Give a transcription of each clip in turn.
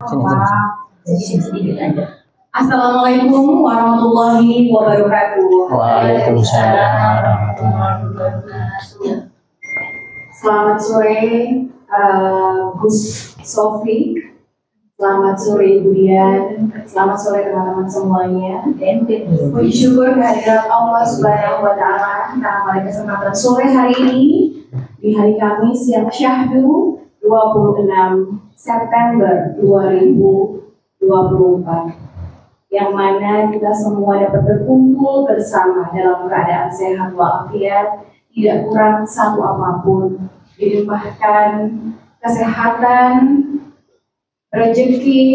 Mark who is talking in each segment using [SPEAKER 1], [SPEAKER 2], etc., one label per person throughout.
[SPEAKER 1] Sedikit aja. Assalamualaikum warahmatullahi wabarakatuh.
[SPEAKER 2] Waalaikumsalam warahmatullahi wabarakatuh.
[SPEAKER 1] Selamat sore Gus Sofi. Selamat sore Ibu Dian. Selamat sore teman-teman semuanya. Puji syukur kehadirat Allah Subhanahu wa taala karena pada kesempatan sore hari ini di hari Kamis yang syahdu 26 September 2024 yang mana kita semua dapat berkumpul bersama dalam keadaan sehat walafiat, tidak kurang satu apapun, dilimpahkan kesehatan, rezeki,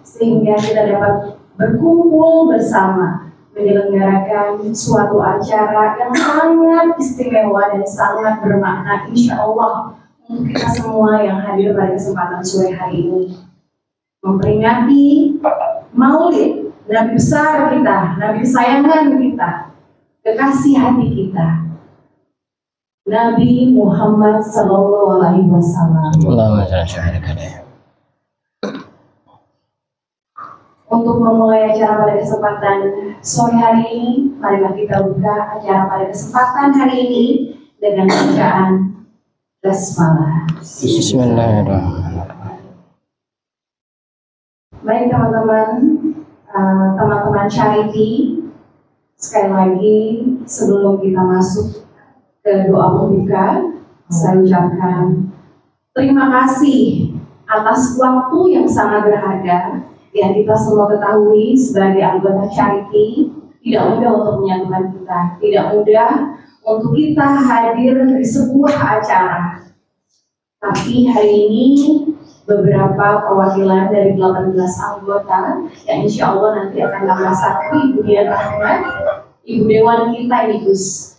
[SPEAKER 1] sehingga kita dapat berkumpul bersama menyelenggarakan suatu acara yang sangat istimewa dan sangat bermakna insya Allah untuk kita semua yang hadir pada kesempatan sore hari ini, memperingati Maulid Nabi besar kita, Nabi kesayangan kita, kekasih hati kita, Nabi Muhammad Sallallahu Alaihi Wasallam. Untuk memulai acara pada kesempatan sore hari ini, marilah kita buka acara pada kesempatan hari ini dengan bacaan basmalah.
[SPEAKER 2] Bismillahirrahmanirrahim.
[SPEAKER 1] Baik teman-teman charity, sekali lagi sebelum kita masuk ke doa pembuka, saya ucapkan terima kasih atas waktu yang sangat berharga yang kita semua ketahui sebagai anggota charity. Tidak mudah untuk menyatukan kita, tidak mudah untuk kita hadir di sebuah acara, tapi hari ini beberapa perwakilan dari 18 anggota yang insya Allah nanti akan nama satu Ibu Dian Rahmat, Ibu Dewan kita ini Gus,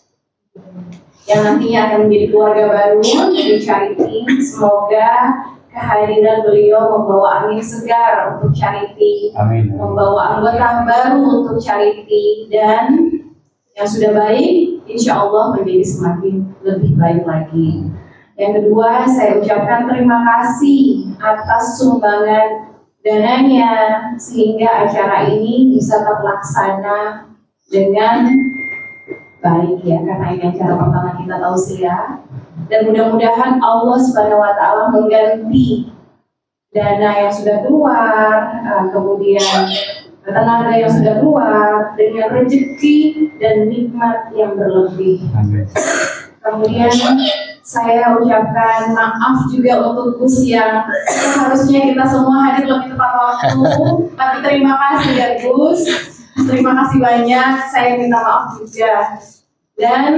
[SPEAKER 1] yang nantinya akan menjadi keluarga baru di charity. Semoga kehadiran beliau membawa angin segar untuk charity, amin, membawa anggota baru untuk charity, dan yang sudah baik insya Allah menjadi semakin lebih baik lagi. Yang kedua, saya ucapkan terima kasih atas sumbangan dananya sehingga acara ini bisa terlaksana dengan baik ya, karena ini acara pertama kita tausiah, dan mudah-mudahan Allah Subhanahu wa taala mengganti dana yang sudah keluar, kemudian tenaga yang sudah keluar dengan rezeki dan nikmat yang berlebih. Kemudian saya ucapkan maaf juga untuk Gus yang seharusnya kita semua hadir lebih tepat waktu, tapi terima kasih ya Gus, terima kasih banyak, saya minta maaf juga. Dan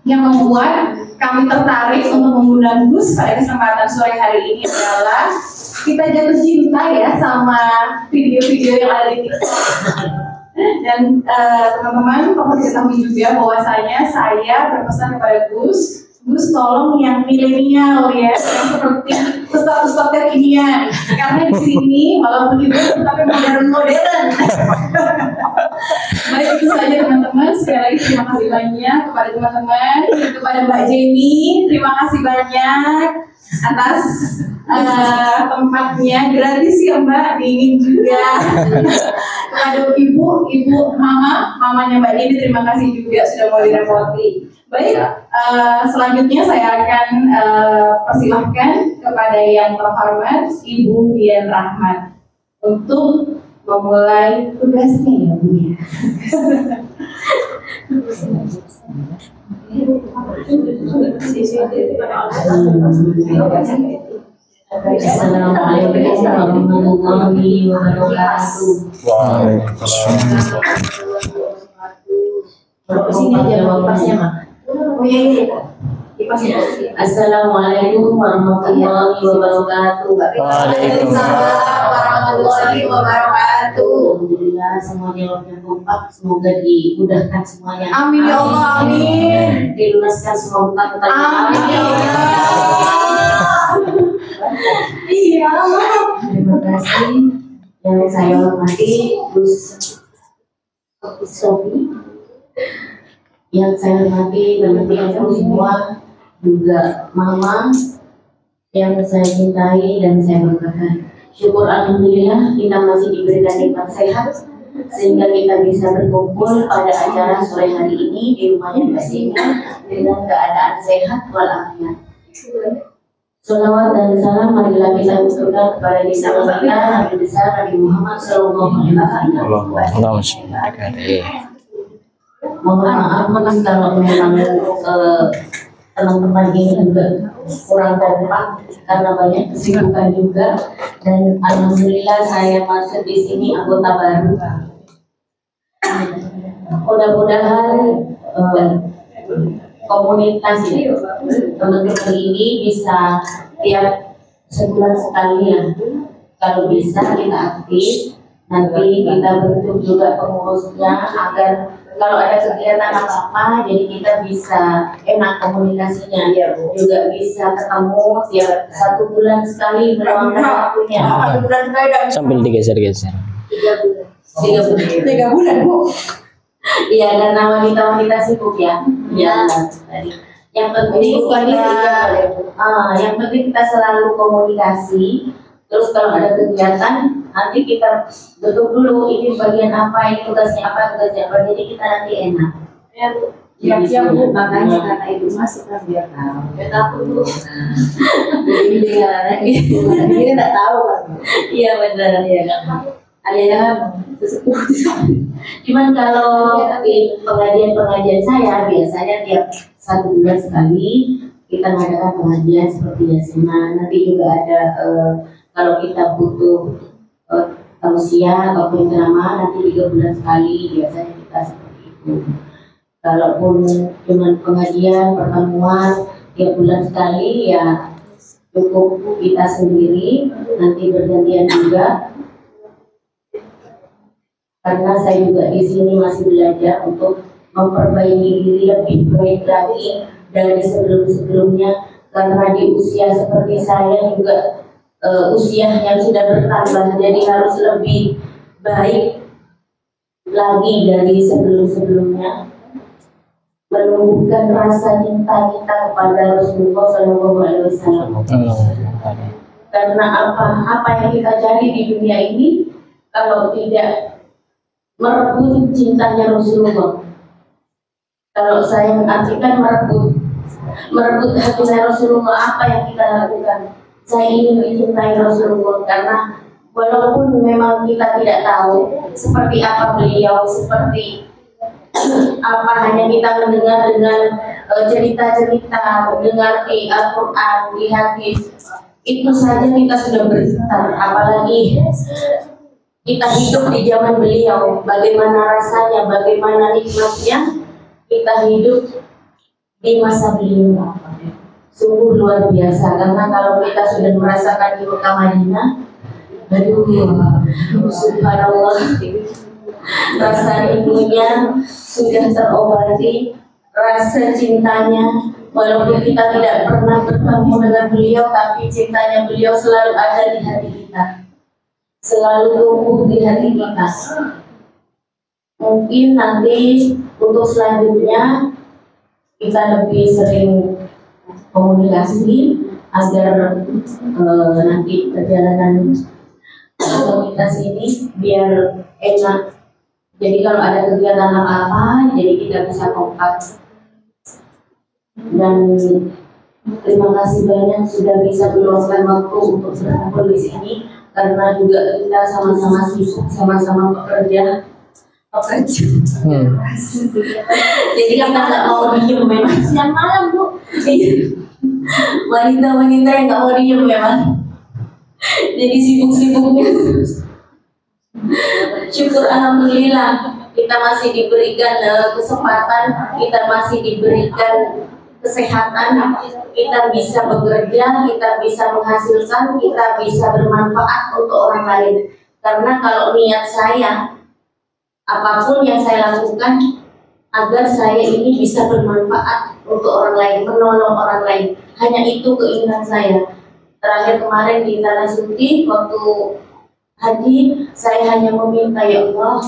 [SPEAKER 1] yang membuat kami tertarik untuk mengundang Gus pada kesempatan sore hari ini adalah kita jatuh cinta ya sama video-video yang ada di TikTok. Dan teman-teman perlu diketahui juga bahwasanya saya berpesan kepada Gus tolong yang milenial ya, yang seperti ustaz-ustaz kekinian, karena di sini walaupun itu tapi modern. Baik, itu saja teman-teman. Sekali lagi terima kasih banyak kepada teman-teman, kepada Mbak Jenny, terima kasih banyak atas tempatnya gratis ya Mbak, dingin juga. Kepada ibu mamanya Mbak Jenny, terima kasih juga sudah mau direpoti. Baik, selanjutnya saya akan persilahkan kepada yang terhormat Ibu Dian Rahmat untuk memulai tugasnya ya Bu ya.
[SPEAKER 3] Assalamualaikum warahmatullahi wabarakatuh.
[SPEAKER 2] Waalaikumsalam.
[SPEAKER 3] Sini aja pasnya Mak.
[SPEAKER 1] Oh iya.
[SPEAKER 3] Assalamualaikum warahmatullahi wabarakatuh.
[SPEAKER 1] Waalaikumsalam warahmatullahi wabarakatuh.
[SPEAKER 3] Alhamdulillah semuanya waktu kompak, semoga dimudahkan semuanya.
[SPEAKER 1] Amin ya Allah, amin.
[SPEAKER 3] Dilunaskan semua utang pertanyaan.
[SPEAKER 1] Amin ya Allah. Iya.
[SPEAKER 3] Terima kasih yang saya hormati Gus Sofi, yang saya hormati teman-teman semua, juga Mama yang saya cintai dan saya banggakan. Syukur alhamdulillah kita masih diberikan nikmat sehat sehingga kita bisa berkumpul pada acara sore hari ini di rumahnya Mbak Sina dengan keadaan sehat walafiat. Salawat dan salam marilah kita ucapkan kepada Nabi kita Nabi besar Nabi Muhammad Sallallahu Alaihi
[SPEAKER 2] Allahumma
[SPEAKER 3] Wasallam. Mohon maaf kalau memang teman-teman ini juga kurang kompak karena banyak kesibukan juga, dan alhamdulillah saya masuk di sini anggota baru. Mudah-mudahan komunitas teman-teman ini bisa tiap sebulan sekali ya, kalau bisa kita aktif. Nanti kita bentuk juga pengurusnya agar kalau ada kegiatan apa-apa jadi kita bisa enak komunikasinya, juga bisa ketemu tiap 1 bulan sekali meluangkan waktunya. 1 bulan sekali
[SPEAKER 2] sambil digeser-geser.
[SPEAKER 3] 3 bulan.
[SPEAKER 1] 3 bulan Bu.
[SPEAKER 3] Iya, karena wanita-wanita sibuk ya. Ya, tadi. Yang penting yang penting kita selalu komunikasi. Terus kalau ada kegiatan nanti kita bentuk dulu ini bagian apa, ini tugasnya apa, jadi kita nanti enak.
[SPEAKER 1] Ya Bu, makanya karena itu masuk kan biar tahu. Biar tahu Bu. Jadi dengan itu, ini nggak tahu kan.
[SPEAKER 3] Iya benar ya kan.
[SPEAKER 1] Ada yang sesepuh.
[SPEAKER 3] Cuman kalau di pengajian saya biasanya tiap 1 bulan sekali kita mengadakan pengajian seperti Yasina. Nanti juga ada kalau kita butuh tausiah atau ceramah nanti 3 bulan sekali biasanya kita seperti itu. Kalaupun dengan pengajian pertemuan tiap bulan sekali ya cukup kita sendiri, nanti bergantian juga. Karena saya juga di sini masih belajar untuk memperbaiki diri lebih baik lagi dari sebelum-sebelumnya, karena di usia seperti saya juga usianya sudah bertambah, jadi harus lebih baik lagi dari sebelum-sebelumnya, menumbuhkan rasa cinta kita kepada Rasulullah SAW. Karena apa yang kita cari di dunia ini kalau tidak merebut cintanya Rasulullah. Kalau saya mengartikan merebut hatinya Rasulullah, apa yang kita lakukan? Saya ingin mencintai Rasulullah karena walaupun memang kita tidak tahu seperti apa beliau, seperti apa, hanya kita mendengar dengan cerita-cerita, mendengar di Al-Quran, di hadis, itu saja kita sudah bergetar. Apalagi kita hidup di zaman beliau, bagaimana rasanya, bagaimana nikmatnya kita hidup di masa beliau. Sungguh luar biasa, karena kalau kita sudah merasakan di Mekah Madinah, aduh, subhanallah, rasa rindunya sudah terobati, rasa cintanya, walaupun kita tidak pernah bertemu dengan beliau, tapi cintanya beliau selalu ada di hati kita, selalu tumbuh di hati kita. Mungkin nanti untuk selanjutnya kita lebih sering komunikasi agar nanti perjalanan komunitas ini biar enak. Jadi kalau ada kegiatan apa-apa, jadi kita bisa kompak. Dan terima kasih banyak sudah bisa meluangkan waktu untuk berkumpul di sini, karena juga kita sama-sama sibuk, sama-sama bekerja. Jadi kita nggak mau diem memang siang malam Bu. Wanita-wanita yang nggak mau diem memang. Jadi sibuk-sibuknya. Syukur alhamdulillah kita masih diberikan kesempatan, kita masih diberikan kesehatan, kita bisa bekerja, kita bisa menghasilkan, kita bisa bermanfaat untuk orang lain. Karena kalau niat saya, apapun yang saya lakukan agar saya ini bisa bermanfaat untuk orang lain, menolong orang lain, hanya itu keinginan saya. Terakhir kemarin di Tanah Suci waktu haji, saya hanya meminta ya Allah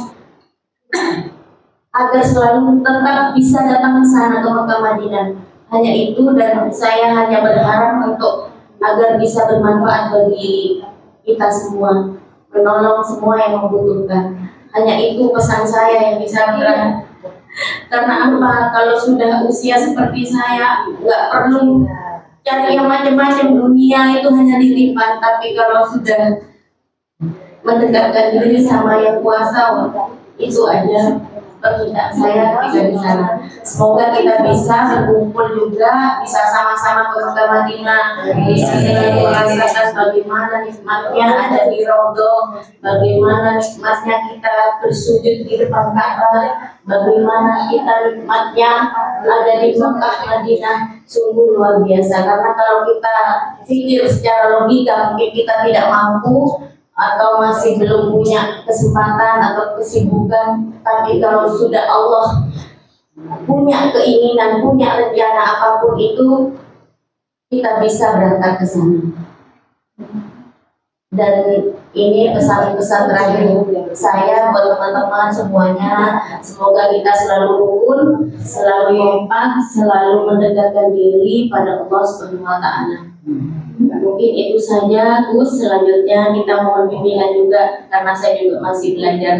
[SPEAKER 3] agar selalu tetap bisa datang ke sana, ke Mekah Madinah. Hanya itu, dan saya hanya berharap untuk agar bisa bermanfaat bagi kita semua, menolong semua yang membutuhkan. Hanya itu pesan saya yang bisa menerangkan. Karena apa? Kalau sudah usia seperti saya, nggak perlu cari yang macam-macam. Dunia itu hanya ditipan. Tapi kalau sudah mendekatkan diri sama yang kuasa, itu aja permintaan saya ketika di sana. Semoga kita bisa berkumpul juga, bisa sama-sama ke Mekah Madinah, bisa merasakan bagaimana nikmatnya ada di Raudhah, bagaimana nikmatnya kita bersujud di depan Ka'bah, bagaimana kita nikmatnya ada di Mekah Madinah. Sungguh luar biasa. Karena kalau kita pikir secara logika mungkin kita tidak mampu atau masih belum punya kesempatan atau kesibukan, tapi kalau sudah Allah punya keinginan, punya rencana apapun itu, kita bisa berangkat ke sana. Dan ini pesan-pesan terakhir saya buat teman-teman semuanya, semoga kita selalu rukun, selalu kompak, selalu mendekatkan diri pada Allah Subhanahu wa Ta'ala. Mungkin itu saja, Gus. Selanjutnya kita mohon bimbingan juga karena saya juga masih belajar.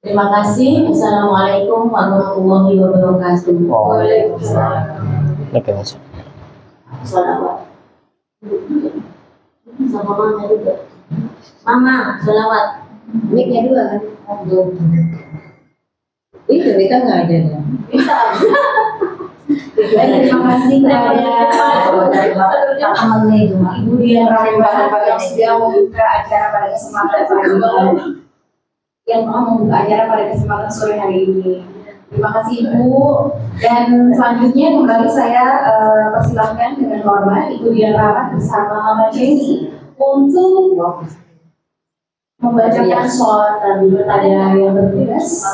[SPEAKER 3] Terima kasih. Assalamualaikum warahmatullahi wabarakatuh.
[SPEAKER 1] Waalaikumsalam.
[SPEAKER 2] Oke, Mas.
[SPEAKER 3] Salawat. Sama mama juga. Mama, salawat. Mic-nya dua kan? Itu kita nggak ada ya? Bisa.
[SPEAKER 1] Baik, terima kasih kepada Ibu Dian Rahimah yang sudah membuka acara pada kesempatan sore hari ini. Terima kasih Ibu. Dan selanjutnya kembali saya persilahkan dengan hormat Ibu Dian Rahimah bersama Mama Jenny untuk membacakan sholat tadi. Ada yang bertugas?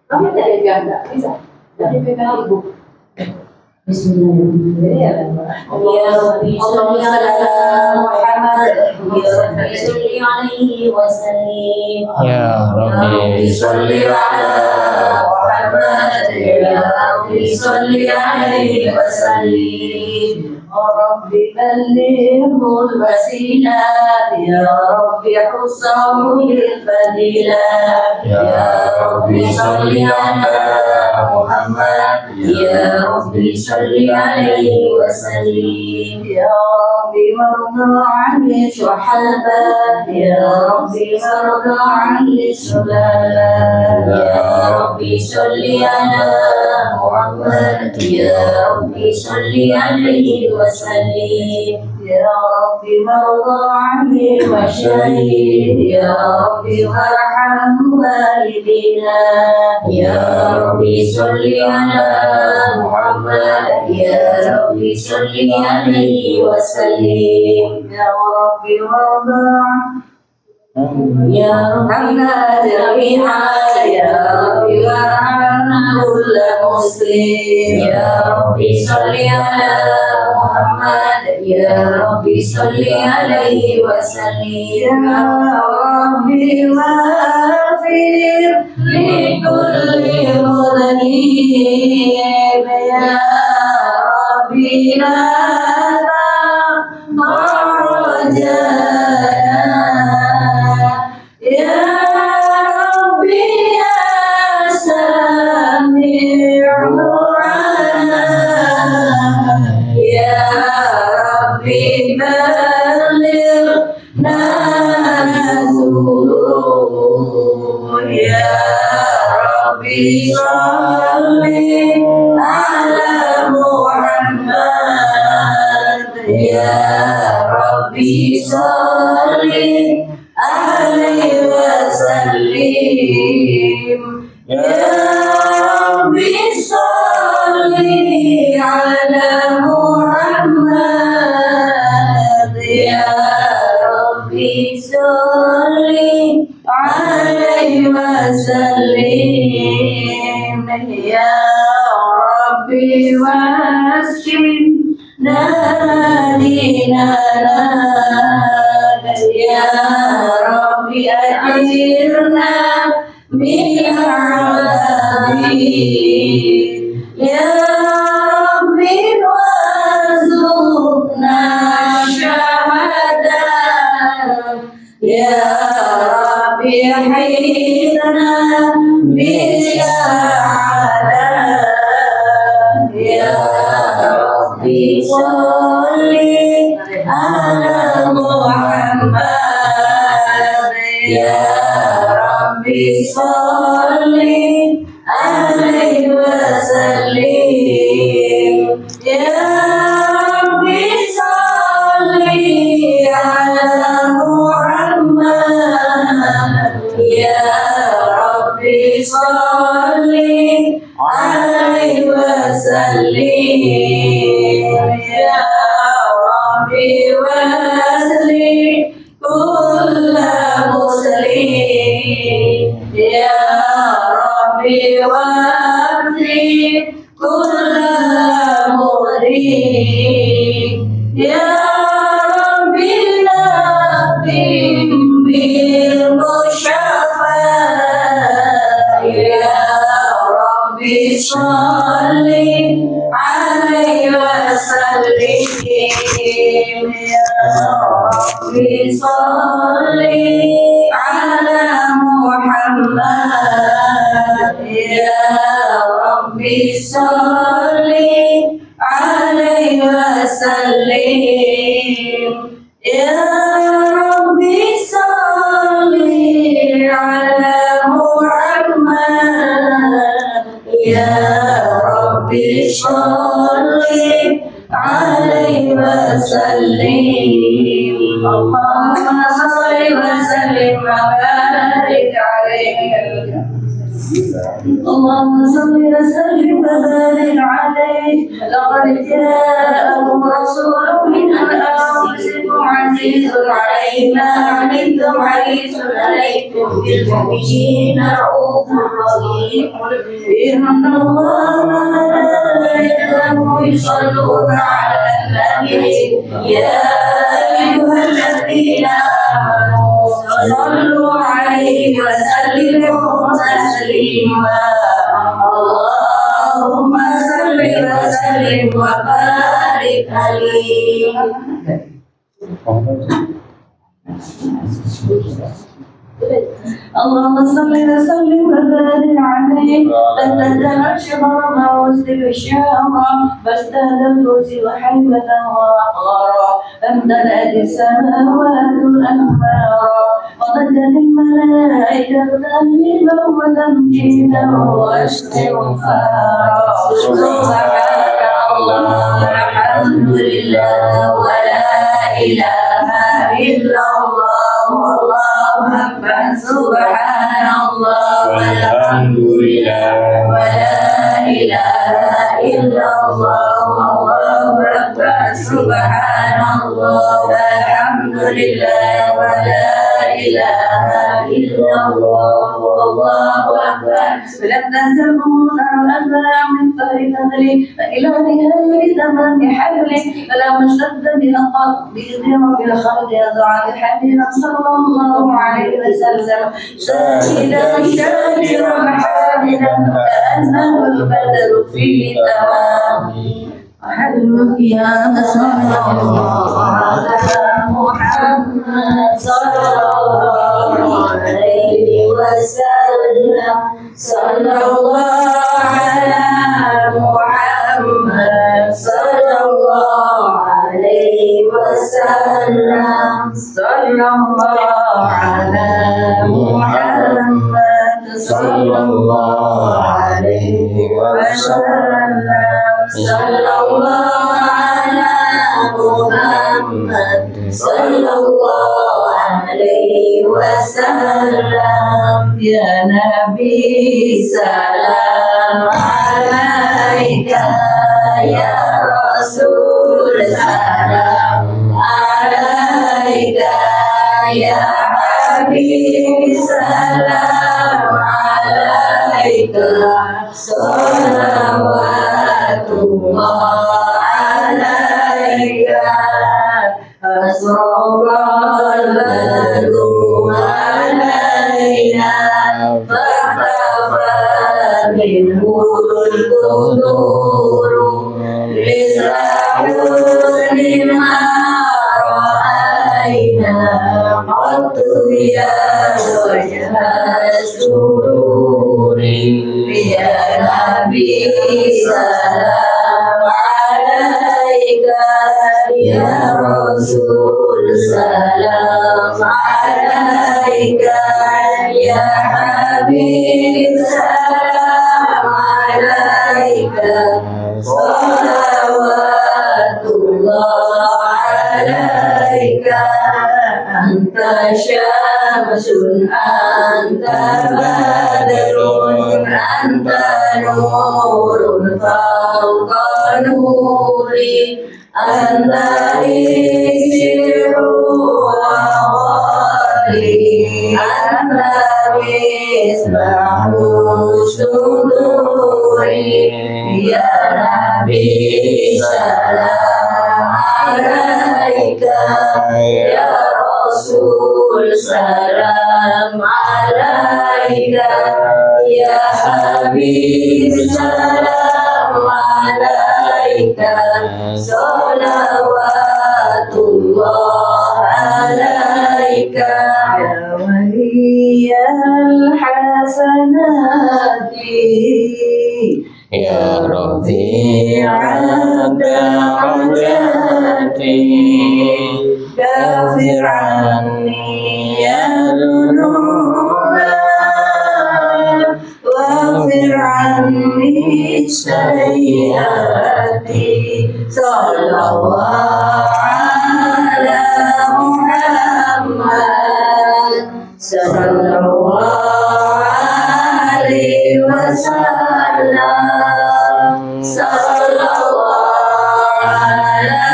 [SPEAKER 1] Kamu dari Jakarta, bisa? Dari PKL Ibu.
[SPEAKER 3] Bismillahirrahmanirrahim. Ya Rabbi sholli ala Muhammad, ya Rabbi sholli alaihi wasallim.
[SPEAKER 2] Ya Rabbi
[SPEAKER 3] sholli ala Muhammad, ya Rabbi sholli alaihi wasallim. Rabbi ballighul wasilah, ya Rabbi khussahu bil fadilah. Ya Rabbi sholli ala Muhammad, ya Rabbi sholli alaihi wasallim. Ya Rabbi warda 'anil sahabah, ya Rabbi warda 'anil sulalah. Ya Rabbi sholli ala Muhammad, ya Rabbi sholli alaihi wasallim. Ya Rabbi warda 'anil masyayikh, ya Rabbi warham walidina. Ya Rabbi sholli ala Muhammad, ya Rabbi sholli alaihi wasallim. Ya Rabbi warda ya Rabbana jami'a, ya Rabbi warham kulla muslim. Ya Rabbi sholli ala Muhammad, ya Rabbi sholli alaihi wasallim. Ya Rabbi waghfir li kulli mudhnib, ya Rabbi la حيدنا بالسعادة يا ربي صل على محمد يا ربي صل عليه وسلم يا ربي صل على محمد يا ربي صل عليه وسلم يا ربي وسلم كل مسلم يا ربي وسلم كل مريد يا ربي نبي بالمشفى يا ربي صل عليه وسلم يا ربي صل على محمد يا ربي صل عليه وسلم يا ربي صل على محمد يا ربي صل عليه وسلم اللهم صل وسلم وبارك عليه اللهم صل وسلم وبارك عليه لقد جاءكم رسول من انفسكم عزيز عليه ما عنتم حريص عليكم بالمؤمنين رؤوف رحيم ان الله وملائكته يصلون على النبي يا ايها الذين امنوا صلوا عليه وسلموا تسليما اللهم صل وسلم وبارك عليه اللهم صل وسلم وبارك عليه تنزل الشبر ووزن الشامة فازداد الفوز وحيبة ووقارا فامتلأت السماوات أنهارا ومدت الملائكة تهليلا وتمجيدا واستغفارا سبحان الله الحمد لله ولا إله إلا الله والله أكبر سبحان الله والحمد لله ولا إله إلا الله والله أكبر سبحان الله والحمد لله ولا إله إلا الله والله أكبر فلم تهزمه فأتبع من طريق ذلك فإلى نهاية تمام حبله فلما اشتد بأقل بإذن رب الخلق يضع بحبيبا صلى الله عليه وسلم ساجدا شاكرا حامدا كأنه البدر في تمام حلوك يا صلى الله على محمد صلى الله عليه وسلم صلى الله على محمد صلى الله عليه وسلم صلى الله على محمد صلى الله عليه وسلم صلى الله على محمد صلى الله عليه وسلم يا نبي سلام عليك يا رسول سلام عليك يا حبيب سلام عليك صلوات الله عليك أسرى البدر علينا فاختفى منه القدور مثل حسن ما رأينا ya wajah sururi ya Nabi salam alaika ya Rasul salam alaika ya Habib salam alaika salawatullah alaika anta syamsun anta badrun anta nurun fawqa nuri anta isiru wa ghali anta misbahu suduri ya Nabi salam alaika ya Rasul salam alaika ya Habib salam alaika salawatullah alaika ya waliyal hasanati
[SPEAKER 2] ya rafi'an darajati
[SPEAKER 3] كافر عني الذنوب واغفر عني السيئات صلى الله على محمد صلى الله عليه وسلم صلى الله على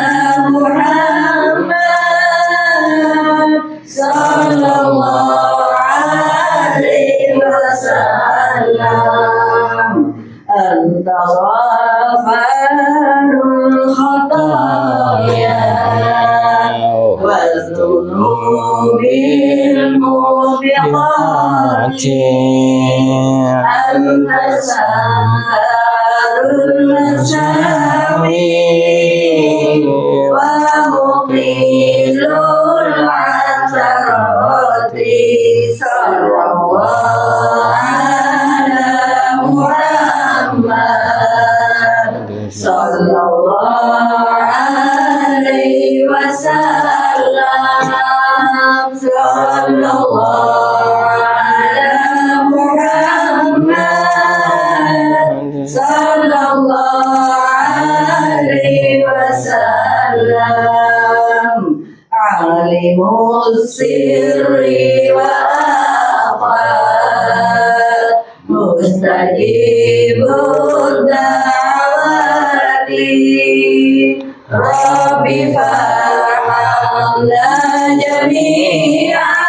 [SPEAKER 3] صلى الله عليه وسلم أنت غافر الخطايا والذنوب الموبقات أنت سهر المساوي ومقيل العثرات صلى الله على محمد صلى الله عليه وسلم صلى الله على محمد صلى الله عليه وسلم عالم السر وأخفى مستجيب الدعوات رب فارحمنا جميعا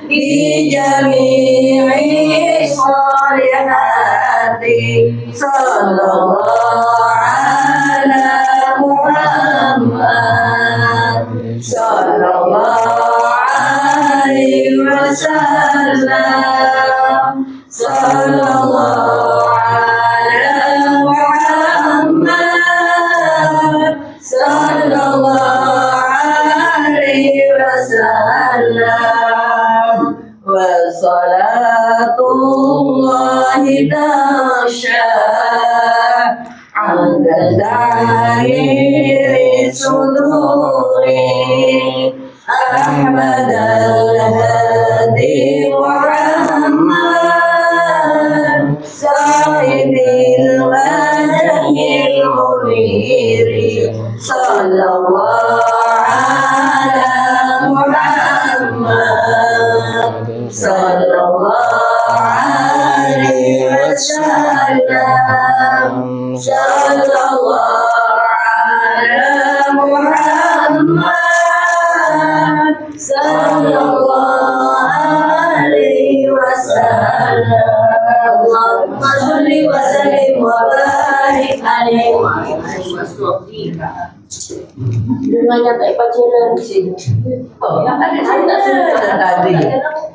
[SPEAKER 3] بجميع الصالحات صلى الله على محمد صلى الله عليه وسلم صلى الله على محمد صلى الله عليه وسلم وصلاة الله تغشى عند دعير صدور أحمد الهادي محمد صاحب الوجه المنير صلى الله على محمد صلى الله عليه وسلم صلى الله على محمد صلى الله عليه وسلم اللهم صل وسلم وبارك عليه وعلى آله وصحبه. Dengan nyata pacaran sih. Oh, yang ada tadi.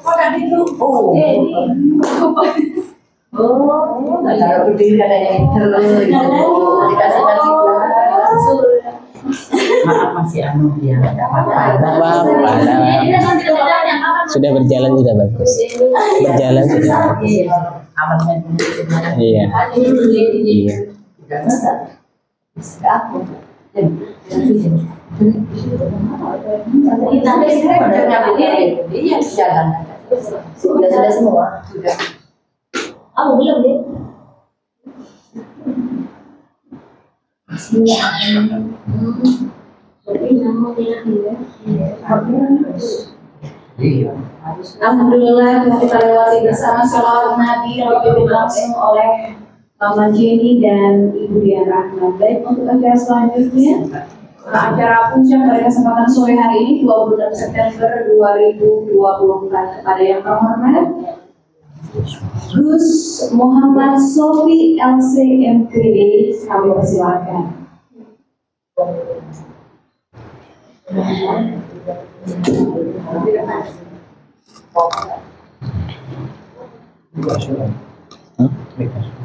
[SPEAKER 3] Oh, tadi tuh. Oh. Oh, cara berdiri ada yang terus. Dikasih Maaf masih anu ya.
[SPEAKER 2] Apa-apa. Sudah berjalan sudah bagus. Berjalan sudah.
[SPEAKER 3] Amankan.
[SPEAKER 2] Iya. Iya.
[SPEAKER 3] Sudah semua. Aku belum deh.
[SPEAKER 1] Alhamdulillah kita lewati bersama salawat Nabi yang dipimpin langsung oleh Mama Jenny dan Ibu Dian Rahman. Baik, untuk acara selanjutnya, acara puncak pada kesempatan sore hari ini 26 September 2024 kepada yang terhormat Gus Muhammad Sofi LC MPD, kami persilakan.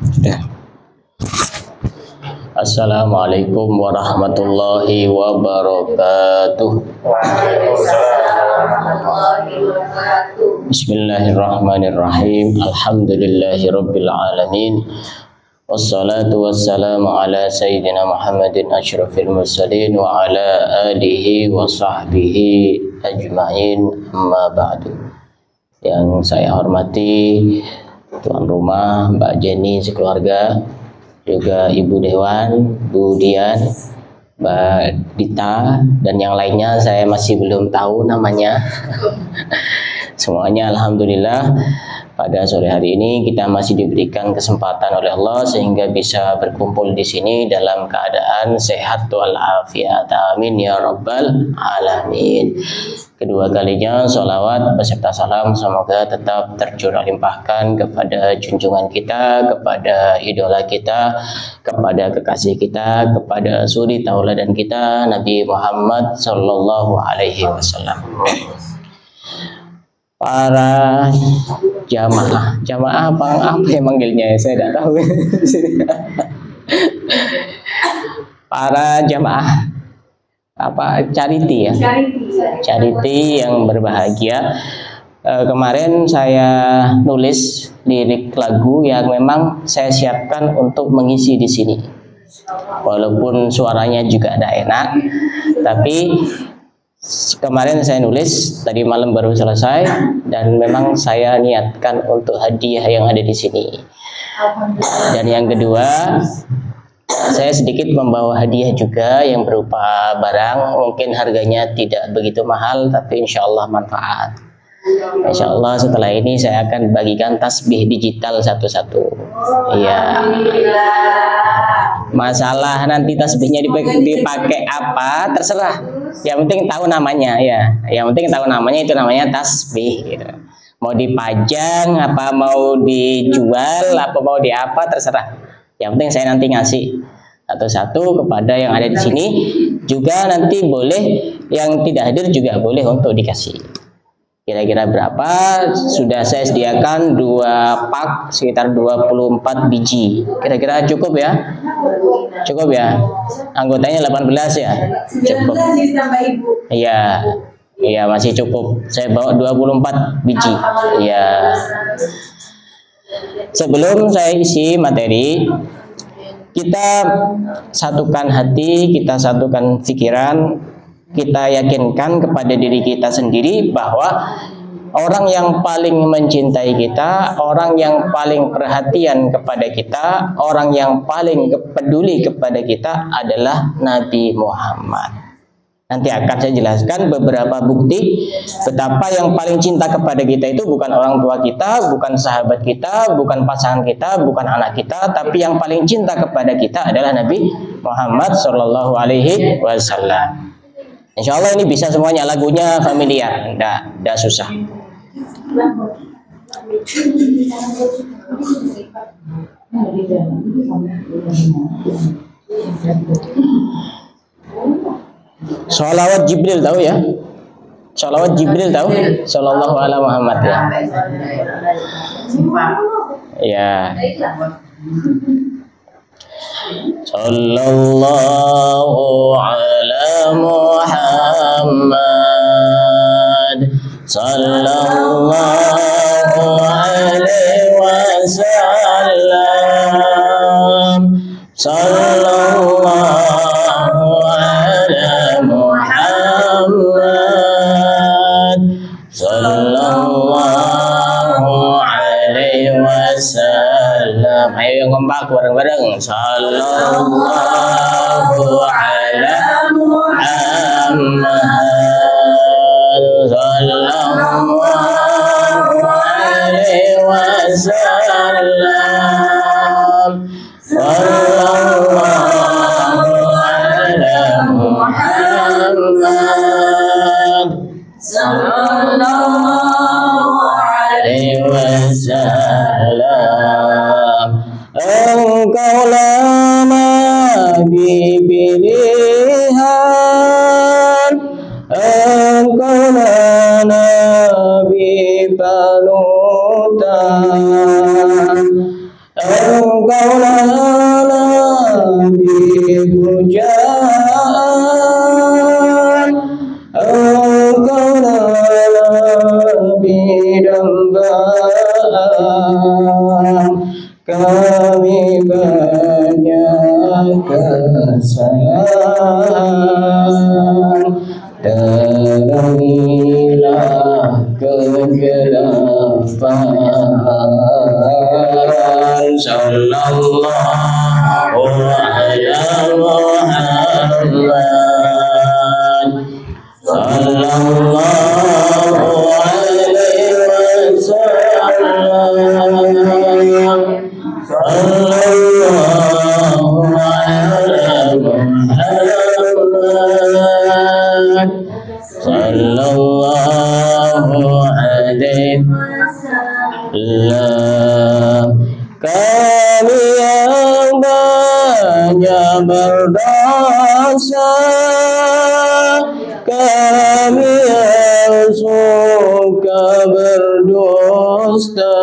[SPEAKER 2] Sudah. Assalamualaikum warahmatullahi wabarakatuh. Bismillahirrahmanirrahim. Alhamdulillahirabbil alamin. Wassalatu wassalamu ala sayyidina Muhammadin asyrafil mursalin wa ala alihi wa sahbihi ajma'in, amma ba'du. Yang saya hormati tuan rumah, Mbak Jenny sekeluarga, juga Ibu Dewan, Bu Dian, Mbak Dita, dan yang lainnya saya masih belum tahu namanya. Semuanya alhamdulillah pada sore hari ini kita masih diberikan kesempatan oleh Allah sehingga bisa berkumpul di sini dalam keadaan sehat walafiat. Amin ya rabbal alamin. Kedua kalinya sholawat beserta salam semoga tetap tercurah limpahkan kepada junjungan kita, kepada idola kita, kepada kekasih kita, kepada suri tauladan kita, Nabi Muhammad Sallallahu Alaihi Wasallam. Para jamaah apa yang manggilnya, saya tidak tahu. Para jamaah apa charity ya, charity yang berbahagia. Kemarin saya nulis lirik lagu yang memang saya siapkan untuk mengisi di sini, walaupun suaranya juga tidak enak, tapi kemarin saya nulis, tadi malam baru selesai, dan memang saya niatkan untuk hadiah yang ada di sini. Dan yang kedua, saya sedikit membawa hadiah juga yang berupa barang, mungkin harganya tidak begitu mahal, tapi insya Allah manfaat. Insya Allah setelah ini saya akan bagikan tasbih digital satu-satu. Iya. Masalah nanti tasbihnya dipakai apa terserah. Yang penting tahu namanya ya. Yang penting tahu namanya, itu namanya tasbih. Gitu. Mau dipajang, apa mau dijual, apa mau di apa terserah. Yang penting saya nanti ngasih satu-satu kepada yang ada di sini. Juga nanti boleh yang tidak hadir juga boleh untuk dikasih. Kira-kira berapa? Sudah saya sediakan 2 pak sekitar 24 biji. Kira-kira cukup ya? Cukup ya? Anggotanya 18 ya? Cukup. Iya. Iya, masih cukup. Saya bawa 24 biji. Iya. Sebelum saya isi materi, kita satukan hati, kita satukan pikiran, kita yakinkan kepada diri kita sendiri bahwa orang yang paling mencintai kita, orang yang paling perhatian kepada kita, orang yang paling peduli kepada kita adalah Nabi Muhammad. Nanti akan saya jelaskan beberapa bukti betapa yang paling cinta kepada kita itu bukan orang tua kita, bukan sahabat kita, bukan pasangan kita, bukan anak kita, tapi yang paling cinta kepada kita adalah Nabi Muhammad Shallallahu Alaihi Wasallam. Insya Allah ini bisa semuanya, lagunya familiar, tidak susah. Sholawat Jibril tahu ya? Sholawat Jibril tahu? Sallallahu ala Muhammad ya. Ya. sallallahu ala Muhammad, sallallahu alaihi wasallam, sallallahu ala Muhammad, sallallahu alaihi wasallam. Ayo yang kompak bareng-bareng. Sallallahu ala Muhammad, sallallahu alaihi wasallam, sallallahu ala Muhammad, sallallahu alaihi wasallam. Engkaulah Nabi pilihan, engkaulah Nabi panutan, engkaulah Nabi pujaan, engkaulah Nabi dambaan. Kami banyak kesalahan, terangilah kegelapan. Sallallahu ala Muhammad, sallallahu alaihi wasallam, sallallahu ala Muhammad, sallallahu alaihi wasallam. Kami yang banyak berdosa, kami yang suka berdusta,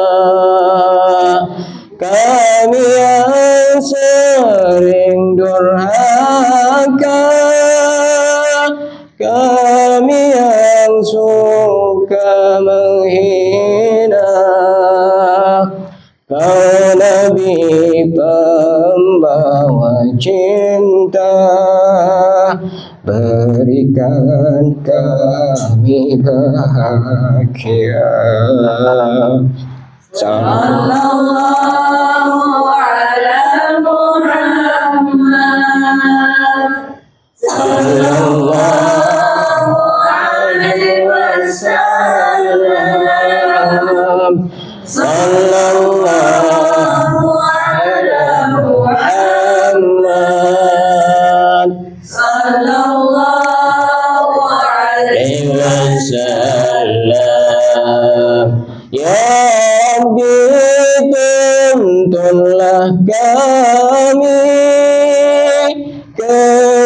[SPEAKER 2] kami yang sering durhaka, kami yang suka menghina. Kau Nabi pembawa cinta, berikan kami bahagia. Sallallahu ala Muhammad, sallallahu alaihi wasallam, sallallahu ala Muhammad, sallallahu alaihi wasallam. Ya tuntunlah kami ke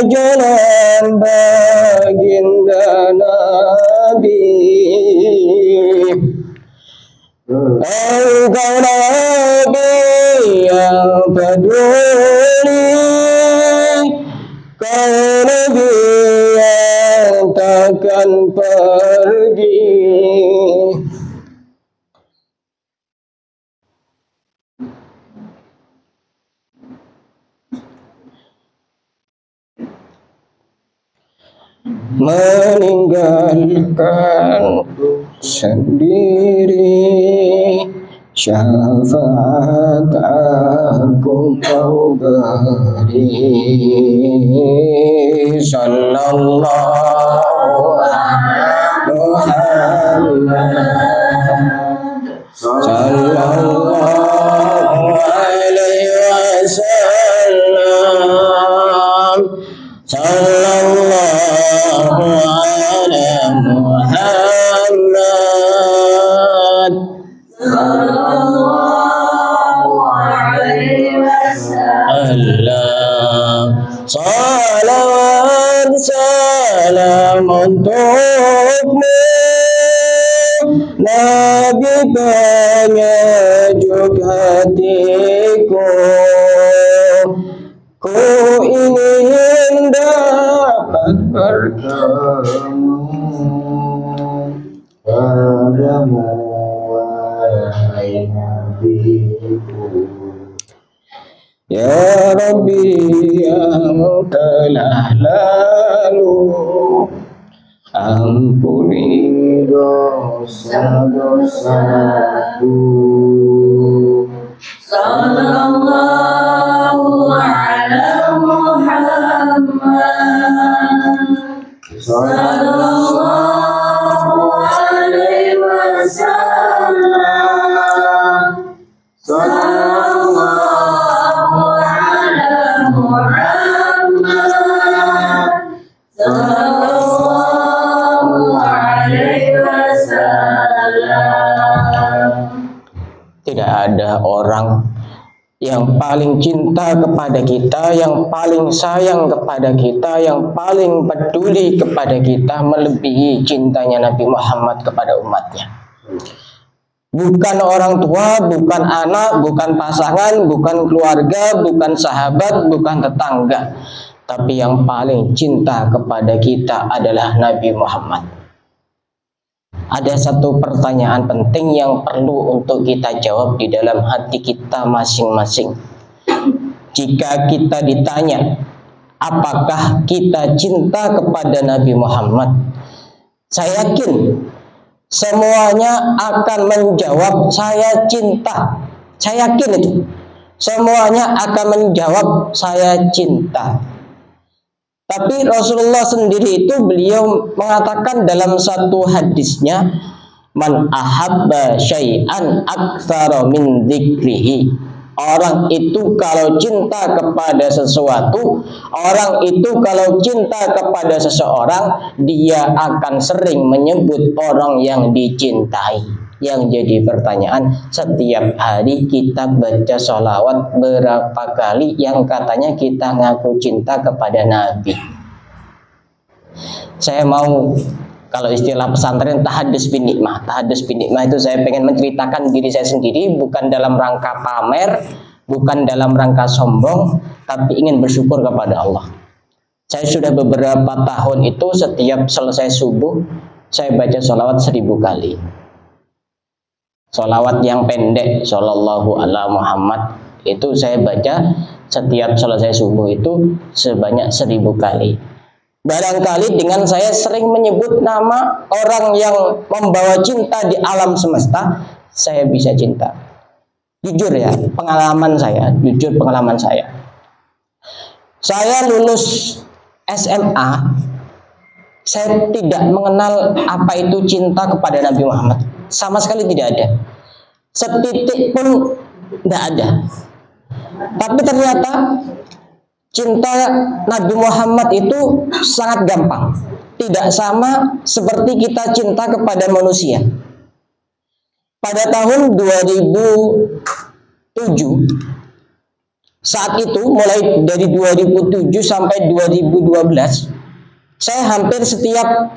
[SPEAKER 2] jalan baginda Nabi. Engkau Nabi yang peduli, kau Nabi yang takkan pergi. Meninggalkan sendiri, syafaat aku kau beri. Sallallahu alaihi Muhammad, sallallahu alaihi wasallam, sallallahu ala Muhammad, sallallahu alaihi wasallam. Salawat salam untukmu, Nabi penyejuk hatiku. Ku
[SPEAKER 4] bertemu padamu wahai Nabiku. Ya Rabbi yang telah lalu, ampuni dosa-dosaku.
[SPEAKER 3] Sallallahu ala Muhammad. Sallallahu alaihi wasallam. Sallallahu ala Muhammad. Sallallahu alaihi wasallam.
[SPEAKER 2] Tidak ada orang yang paling cinta kepada kita, yang paling sayang kepada kita, yang paling peduli kepada kita melebihi cintanya Nabi Muhammad kepada umatnya. Bukan orang tua, bukan anak, bukan pasangan, bukan keluarga, bukan sahabat, bukan tetangga, tapi yang paling cinta kepada kita adalah Nabi Muhammad. Ada satu pertanyaan penting yang perlu untuk kita jawab di dalam hati kita masing-masing. Jika kita ditanya, apakah kita cinta kepada Nabi Muhammad? Saya yakin semuanya akan menjawab saya cinta. Saya yakin itu. Semuanya akan menjawab saya cinta. Tapi Rasulullah sendiri itu beliau mengatakan dalam satu hadisnya, man ahabba syai'an aktsara min dzikrihi. Orang itu kalau cinta kepada sesuatu, orang itu kalau cinta kepada seseorang, dia akan sering menyebut orang yang dicintai. Yang jadi pertanyaan, setiap hari kita baca sholawat berapa kali yang katanya kita ngaku cinta kepada Nabi? Saya mau, kalau istilah pesantren, tahadus bin nikmah. Tahadus bin nikmah itu saya pengen menceritakan diri saya sendiri, bukan dalam rangka pamer, bukan dalam rangka sombong, tapi ingin bersyukur kepada Allah. Saya sudah beberapa tahun itu setiap selesai subuh, saya baca sholawat 1000 kali. Sholawat yang pendek, Shallallahu ala Muhammad, itu saya baca setiap selesai subuh itu sebanyak 1000 kali. Barangkali dengan saya sering menyebut nama orang yang membawa cinta di alam semesta, saya bisa cinta. Jujur ya, pengalaman saya, jujur pengalaman saya. Saya lulus SMA, saya tidak mengenal apa itu cinta kepada Nabi Muhammad. Sama sekali tidak ada. Setitik pun tidak ada. Tapi ternyata cinta Nabi Muhammad itu sangat gampang. Tidak sama seperti kita cinta kepada manusia. Pada tahun 2007, saat itu mulai dari 2007 sampai 2012, saya hampir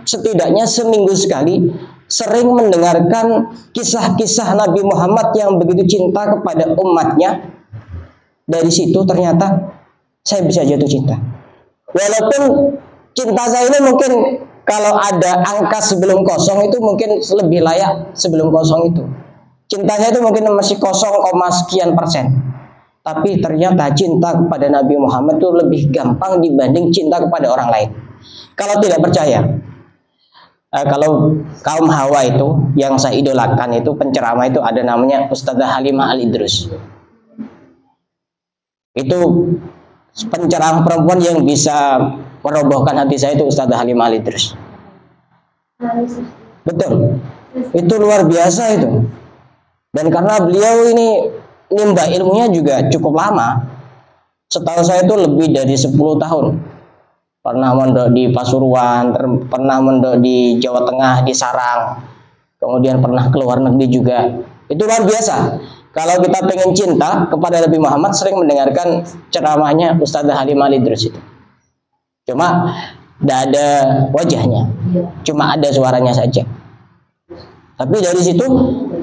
[SPEAKER 2] setidaknya seminggu sekali sering mendengarkan kisah-kisah Nabi Muhammad yang begitu cinta kepada umatnya. Dari situ ternyata saya bisa jatuh cinta. Walaupun cinta saya ini mungkin kalau ada angka sebelum kosong itu mungkin lebih layak sebelum kosong itu. Cinta saya itu mungkin masih 0, sekian %. Tapi ternyata cinta kepada Nabi Muhammad itu lebih gampang dibanding cinta kepada orang lain. Kalau tidak percaya, kalau kaum Hawa itu yang saya idolakan itu penceramah itu ada namanya Ustadzah Halimah Al-Idrus. Itu penceramah perempuan yang bisa merobohkan hati saya itu Ustadzah Halimah Al-Idrus. Betul, itu luar biasa itu. Dan karena beliau ini nimba ilmunya juga cukup lama, setahu saya itu lebih dari 10 tahun. Pernah mondok di Pasuruan, pernah mondok di Jawa Tengah, di Sarang, kemudian pernah ke luar negeri juga. Itu luar biasa. Kalau kita pengen cinta kepada Nabi Muhammad, sering mendengarkan ceramahnya Ustadzah Halimah Al-Idrus itu. Cuma tidak ada wajahnya, cuma ada suaranya saja. Tapi dari situ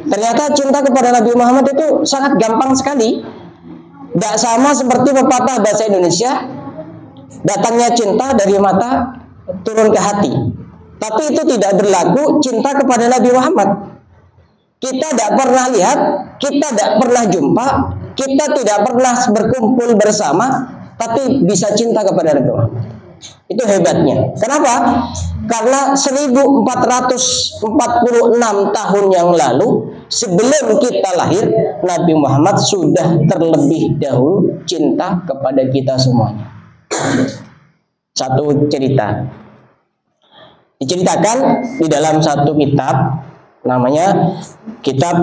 [SPEAKER 2] ternyata cinta kepada Nabi Muhammad itu sangat gampang sekali. Tidak sama seperti pepatah bahasa Indonesia, datangnya cinta dari mata, turun ke hati. Tapi itu tidak berlaku cinta kepada Nabi Muhammad. Kita tidak pernah lihat, kita tidak pernah jumpa, kita tidak pernah berkumpul bersama, tapi bisa cinta kepada Nabi Muhammad. Itu hebatnya. Kenapa? Karena 1446 tahun yang lalu, sebelum kita lahir, Nabi Muhammad sudah terlebih dahulu cinta kepada kita semuanya. Satu cerita diceritakan di dalam satu kitab, namanya kitab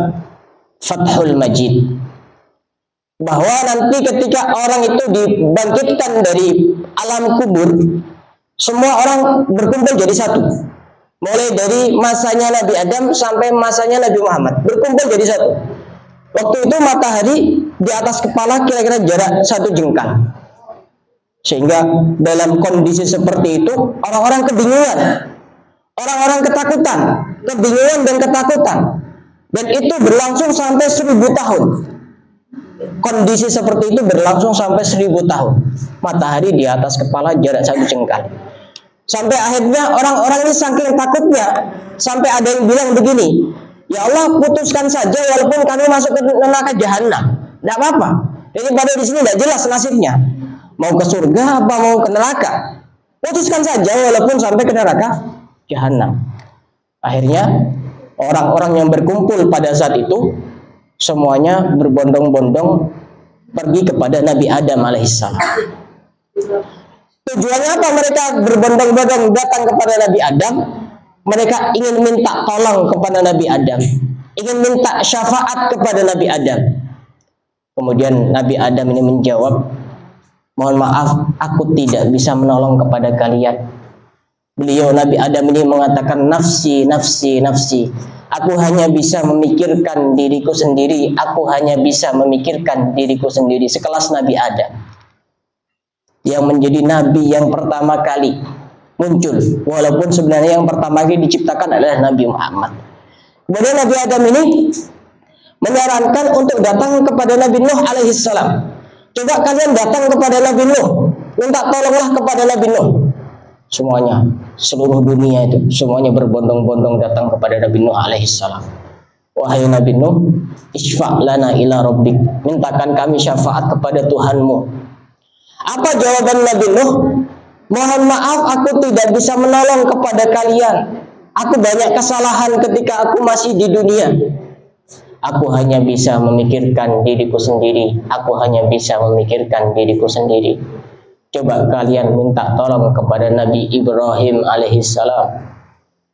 [SPEAKER 2] Fathul Majid, bahwa nanti ketika orang itu dibangkitkan dari alam kubur, semua orang berkumpul jadi satu. Mulai dari masanya Nabi Adam sampai masanya Nabi Muhammad berkumpul jadi satu. Waktu itu matahari di atas kepala kira-kira jarak 1 jengkal. Sehingga dalam kondisi seperti itu orang-orang kebingungan, orang-orang ketakutan, kebingungan dan ketakutan. Dan itu berlangsung sampai 1000 tahun. Kondisi seperti itu berlangsung sampai 1000 tahun. Matahari di atas kepala jarak 1 jengkal. Sampai akhirnya orang-orang ini saking takutnya, sampai ada yang bilang begini, ya Allah, putuskan saja walaupun kami masuk ke neraka jahanam, tidak apa-apa. Daripada di sini tidak jelas nasibnya, mau ke surga apa mau ke neraka. Putuskan saja walaupun sampai ke neraka jahanam. Akhirnya orang-orang yang berkumpul pada saat itu semuanya berbondong-bondong pergi kepada Nabi Adam alaihissalam. Tujuannya apa mereka berbondong-bondong datang kepada Nabi Adam? Mereka ingin minta tolong kepada Nabi Adam, ingin minta syafaat kepada Nabi Adam. Kemudian Nabi Adam ini menjawab, mohon maaf, aku tidak bisa menolong kepada kalian. Beliau Nabi Adam ini mengatakan, nafsi, nafsi, nafsi. Aku hanya bisa memikirkan diriku sendiri. Aku hanya bisa memikirkan diriku sendiri. Sekelas Nabi Adam, yang menjadi nabi yang pertama kali muncul, walaupun sebenarnya yang pertama kali diciptakan adalah Nabi Muhammad. Kemudian Nabi Adam ini menyarankan untuk datang kepada Nabi Nuh alaihissalam. Coba kalian datang kepada Nabi Nuh, minta tolonglah kepada Nabi Nuh. Semuanya, seluruh dunia itu semuanya berbondong-bondong datang kepada Nabi Nuh alaihissalam. Wahai Nabi Nuh, isfa' lana ila rabbik, mintakan kami syafaat kepada Tuhanmu. Apa jawaban Nabi Nuh? Mohon maaf, aku tidak bisa menolong kepada kalian. Aku banyak kesalahan ketika aku masih di dunia. Aku hanya bisa memikirkan diriku sendiri. Aku hanya bisa memikirkan diriku sendiri. Coba kalian minta tolong kepada Nabi Ibrahim alaihissalam.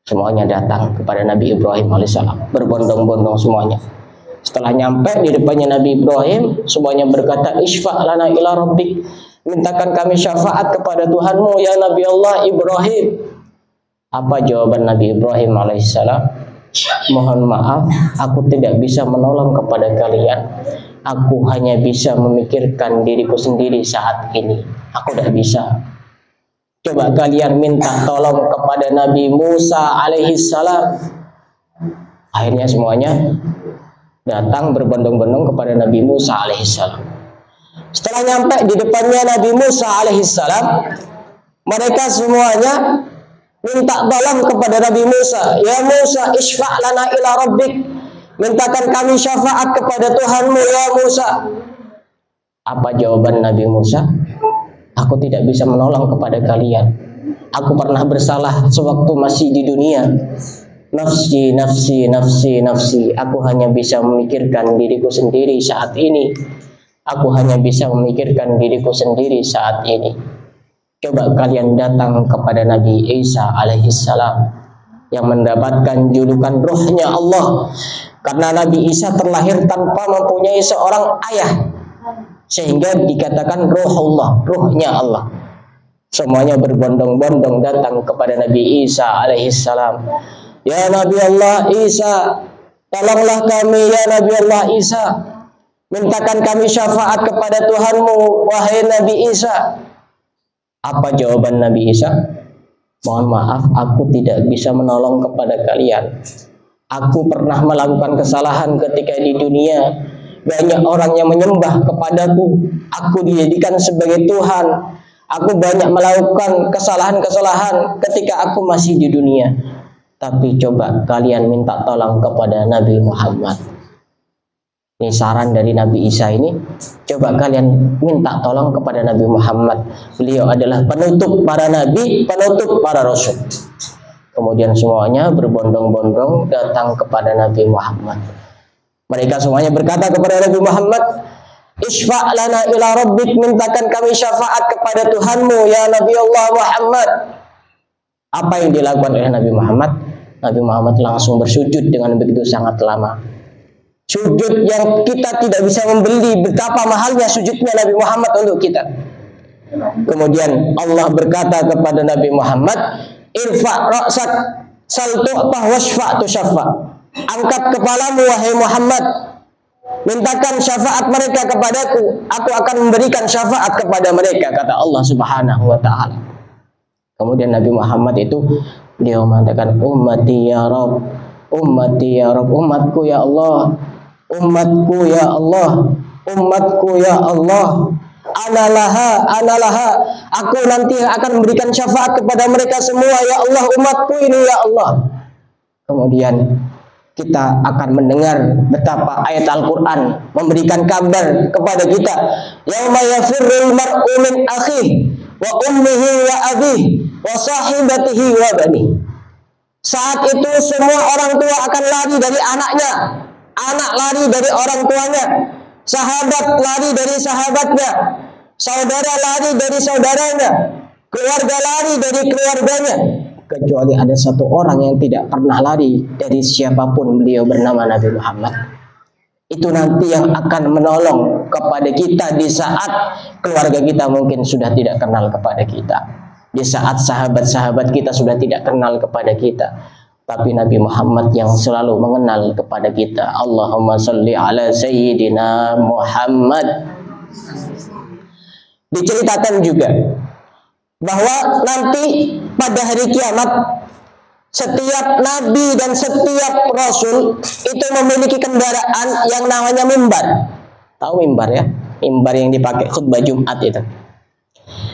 [SPEAKER 2] Semuanya datang kepada Nabi Ibrahim alaihissalam, berbondong-bondong semuanya. Setelah nyampe di depannya Nabi Ibrahim, semuanya berkata, isfa' lana ila rabbik, mintakan kami syafaat kepada Tuhanmu ya Nabi Allah Ibrahim. Apa jawaban Nabi Ibrahim alaihissalam? Mohon maaf, aku tidak bisa menolong kepada kalian. Aku hanya bisa memikirkan diriku sendiri saat ini. Aku tidak bisa. Coba kalian minta tolong kepada Nabi Musa alaihissalam. Akhirnya semuanya datang berbondong-bondong kepada Nabi Musa alaihissalam. Setelah nyampe di depannya Nabi Musa alaihissalam, mereka semuanya minta tolong kepada Nabi Musa. Ya Musa, isfa' lana ila rabbik, mintakan kami syafaat kepada Tuhanmu ya Musa. Apa jawaban Nabi Musa? Aku tidak bisa menolong kepada kalian. Aku pernah bersalah sewaktu masih di dunia. Nafsi, nafsi, nafsi, nafsi. Aku hanya bisa memikirkan diriku sendiri saat ini. Aku hanya bisa memikirkan diriku sendiri saat ini. Coba kalian datang kepada Nabi Isa alaihissalam, yang mendapatkan julukan ruhnya Allah. Karena Nabi Isa terlahir tanpa mempunyai seorang ayah, sehingga dikatakan ruhullah, ruhnya Allah. Semuanya berbondong-bondong datang kepada Nabi Isa alaihissalam. Ya Nabi Allah Isa, tolonglah kami ya Nabi Allah Isa. Mintakan kami syafaat kepada Tuhanmu, wahai Nabi Isa. Apa jawaban Nabi Isa? Mohon maaf, aku tidak bisa menolong kepada kalian. Aku pernah melakukan kesalahan ketika di dunia. Banyak orang yang menyembah kepadaku. Aku dijadikan sebagai Tuhan. Aku banyak melakukan kesalahan-kesalahan ketika aku masih di dunia. Tapi coba kalian minta tolong kepada Nabi Muhammad. Ini saran dari Nabi Isa ini. Coba kalian minta tolong kepada Nabi Muhammad. Beliau adalah penutup para nabi, penutup para rasul. Kemudian semuanya berbondong-bondong datang kepada Nabi Muhammad. Mereka semuanya berkata kepada Nabi Muhammad, "Isfa' lana ila rabbik," mintakan kami syafaat kepada Tuhanmu ya Nabi Allah Muhammad. Apa yang dilakukan oleh Nabi Muhammad? Nabi Muhammad langsung bersujud dengan begitu sangat lama. Sujud yang kita tidak bisa membeli betapa mahalnya sujudnya Nabi Muhammad untuk kita. Kemudian Allah berkata kepada Nabi Muhammad, "Irfa' ra'sak sal tu'tah wasfa' tusyaffa." Angkat kepalamu wahai Muhammad, mintakan syafaat mereka kepadaku, aku akan memberikan syafaat kepada mereka, kata Allah Subhanahu wa taala. Kemudian Nabi Muhammad itu beliau mengatakan, "Ummati ya Rabb, ummati ya Rabb," umatku ya Allah, umatku ya Allah, umatku ya Allah. Analaha, analaha, aku nanti akan memberikan syafaat kepada mereka semua ya Allah, umatku ini ya Allah. Kemudian kita akan mendengar betapa ayat Al-Quran memberikan kabar kepada kita. Yauma yafirrul mar'u min akhihi wa ummihi wa abihi wa sahibatihi wa bani. Saat itu semua orang tua akan lari dari anaknya, anak lari dari orang tuanya, sahabat lari dari sahabatnya, saudara lari dari saudaranya, keluarga lari dari keluarganya, kecuali ada satu orang yang tidak pernah lari dari siapapun, beliau bernama Nabi Muhammad. Itu nanti yang akan menolong kepada kita di saat keluarga kita mungkin sudah tidak kenal kepada kita, di saat sahabat-sahabat kita sudah tidak kenal kepada kita. Tapi Nabi Muhammad yang selalu mengenal kepada kita. Allahumma salli ala Sayyidina Muhammad. Diceritakan juga bahwa nanti pada hari kiamat setiap nabi dan setiap rasul itu memiliki kendaraan yang namanya mimbar. Tahu mimbar ya? Mimbar yang dipakai khutbah Jumat itu.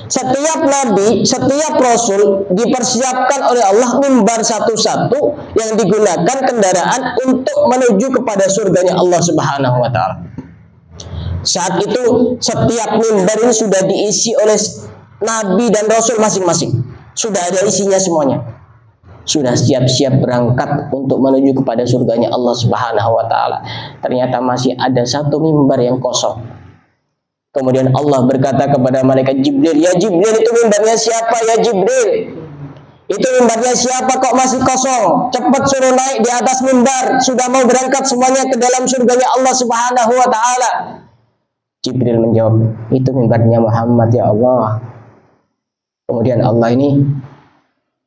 [SPEAKER 2] Setiap nabi, setiap rasul dipersiapkan oleh Allah mimbar satu-satu yang digunakan kendaraan untuk menuju kepada surganya Allah Subhanahu wa taala. Saat itu setiap mimbar ini sudah diisi oleh nabi dan rasul masing-masing. Sudah ada isinya semuanya. Sudah siap-siap berangkat untuk menuju kepada surganya Allah Subhanahu wa taala. Ternyata masih ada satu mimbar yang kosong. Kemudian Allah berkata kepada malaikat Jibril, "Ya Jibril, itu mimbarnya siapa ya Jibril? Itu mimbarnya siapa kok masih kosong? Cepat suruh naik di atas mimbar. Sudah mau berangkat semuanya ke dalam surganya Allah Subhanahu wa taala." Jibril menjawab, "Itu mimbarnya Muhammad ya Allah." Kemudian Allah ini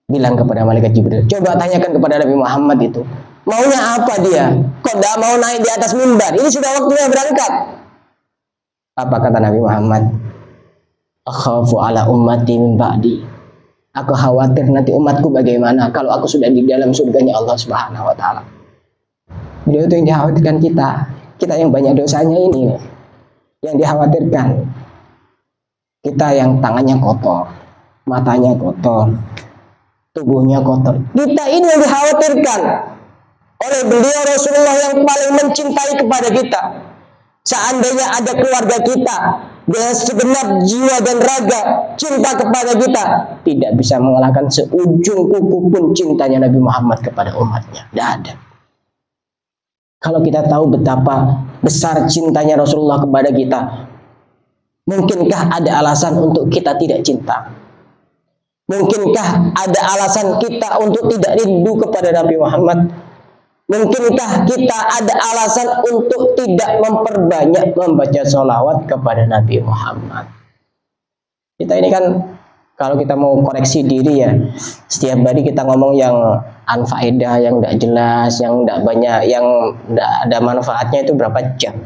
[SPEAKER 2] bilang kepada malaikat Jibril, "Coba tanyakan kepada Nabi Muhammad itu, maunya apa dia? Kok tidak mau naik di atas mimbar? Ini sudah waktunya berangkat." Apa kata Nabi Muhammad? "Akhafu ala ummati min ba'di." Aku khawatir nanti umatku bagaimana kalau aku sudah di dalam surganya Allah Subhanahu wa taala. Beliau itu yang dikhawatirkan kita yang banyak dosanya ini, yang dikhawatirkan. Kita yang tangannya kotor, matanya kotor, tubuhnya kotor. Kita ini yang dikhawatirkan oleh beliau Rasulullah yang paling mencintai kepada kita. Seandainya ada keluarga kita dengan segenap jiwa dan raga cinta kepada kita, tidak bisa mengalahkan seujung kuku pun cintanya Nabi Muhammad kepada umatnya. Tidak ada. Kalau kita tahu betapa besar cintanya Rasulullah kepada kita, mungkinkah ada alasan untuk kita tidak cinta? Mungkinkah ada alasan kita untuk tidak rindu kepada Nabi Muhammad? Mungkinkah kita ada alasan untuk tidak memperbanyak membaca sholawat kepada Nabi Muhammad? Kita ini kan kalau kita mau koreksi diri ya, setiap hari kita ngomong yang anfaedah, yang tidak jelas, yang tidak banyak, yang tidak ada manfaatnya itu berapa jam?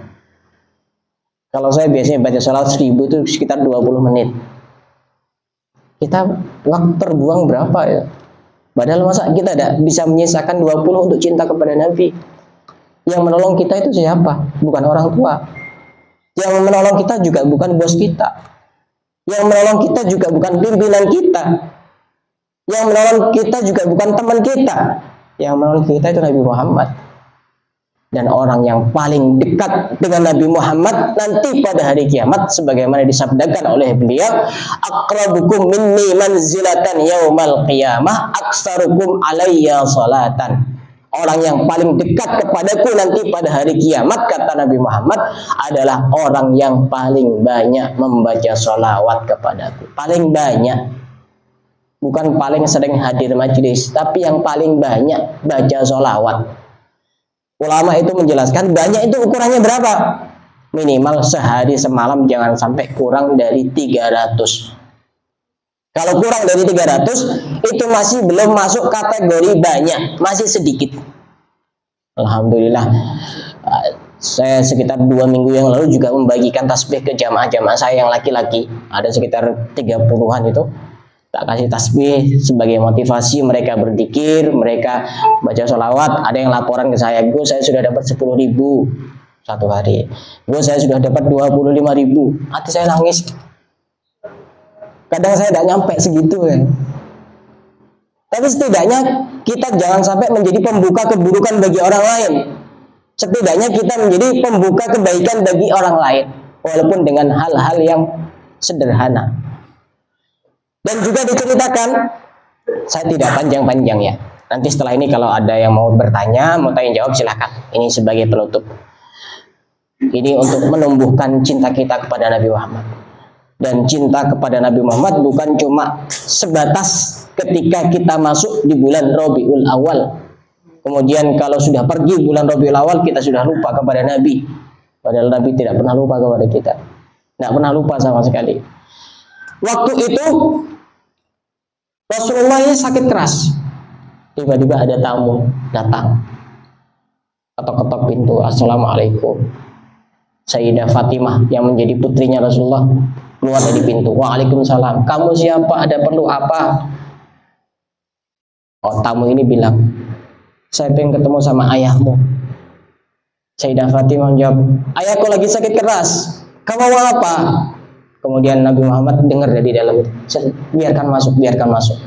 [SPEAKER 2] Kalau saya biasanya baca sholawat 1000 itu sekitar 20 menit. Kita waktu terbuang berapa ya? Padahal masa kita tidak bisa menyisakan 20 untuk cinta kepada Nabi. Yang menolong kita itu siapa? Bukan orang tua. Yang menolong kita juga bukan bos kita. Yang menolong kita juga bukan pimpinan kita. Yang menolong kita juga bukan teman kita. Yang menolong kita itu Nabi Muhammad. Dan orang yang paling dekat dengan Nabi Muhammad nanti pada hari kiamat sebagaimana disabdakan oleh beliau, aqrabukum minni manzilatan yaumal qiyamah aktsarukum alayya salatan. Orang yang paling dekat kepadaku nanti pada hari kiamat, kata Nabi Muhammad, adalah orang yang paling banyak membaca sholawat kepadaku. Paling banyak, bukan paling sering hadir majelis, tapi yang paling banyak baca sholawat. Ulama itu menjelaskan banyak itu ukurannya berapa? Minimal sehari semalam jangan sampai kurang dari 300. Kalau kurang dari 300 itu masih belum masuk kategori banyak, masih sedikit. Alhamdulillah, saya sekitar 2 minggu yang lalu juga membagikan tasbih ke jamaah-jamaah saya yang laki-laki, ada sekitar 30-an itu. Tak kasih tasbih sebagai motivasi mereka berzikir, mereka baca sholawat. Ada yang laporan ke saya, Gus, saya sudah dapat 10.000 satu hari. Gus, saya sudah dapat 25.000. Hati saya nangis. Kadang saya tidak nyampe segitu ya. Tapi setidaknya kita jangan sampai menjadi pembuka keburukan bagi orang lain. Setidaknya kita menjadi pembuka kebaikan bagi orang lain, walaupun dengan hal-hal yang sederhana. Dan juga diceritakan, saya tidak panjang-panjang ya. Nanti setelah ini kalau ada yang mau bertanya, mau tanya jawab silahkan. Ini sebagai penutup. Ini untuk menumbuhkan cinta kita kepada Nabi Muhammad. Dan cinta kepada Nabi Muhammad bukan cuma sebatas ketika kita masuk di bulan Rabiul Awal. Kemudian kalau sudah pergi bulan Rabiul Awal kita sudah lupa kepada Nabi. Padahal Nabi tidak pernah lupa kepada kita. Tidak pernah lupa sama sekali. Waktu itu Rasulullah ini sakit keras. Tiba-tiba ada tamu datang, ketok-ketok pintu. Assalamualaikum. Sayyidah Fatimah yang menjadi putrinya Rasulullah keluar dari pintu. Waalaikumsalam. Kamu siapa? Ada perlu apa? Oh, tamu ini bilang, saya pengen ketemu sama ayahmu. Sayyidah Fatimah menjawab, ayahku lagi sakit keras. Kamu mau apa? Kemudian Nabi Muhammad dengar dari dalam itu, biarkan masuk, biarkan masuk.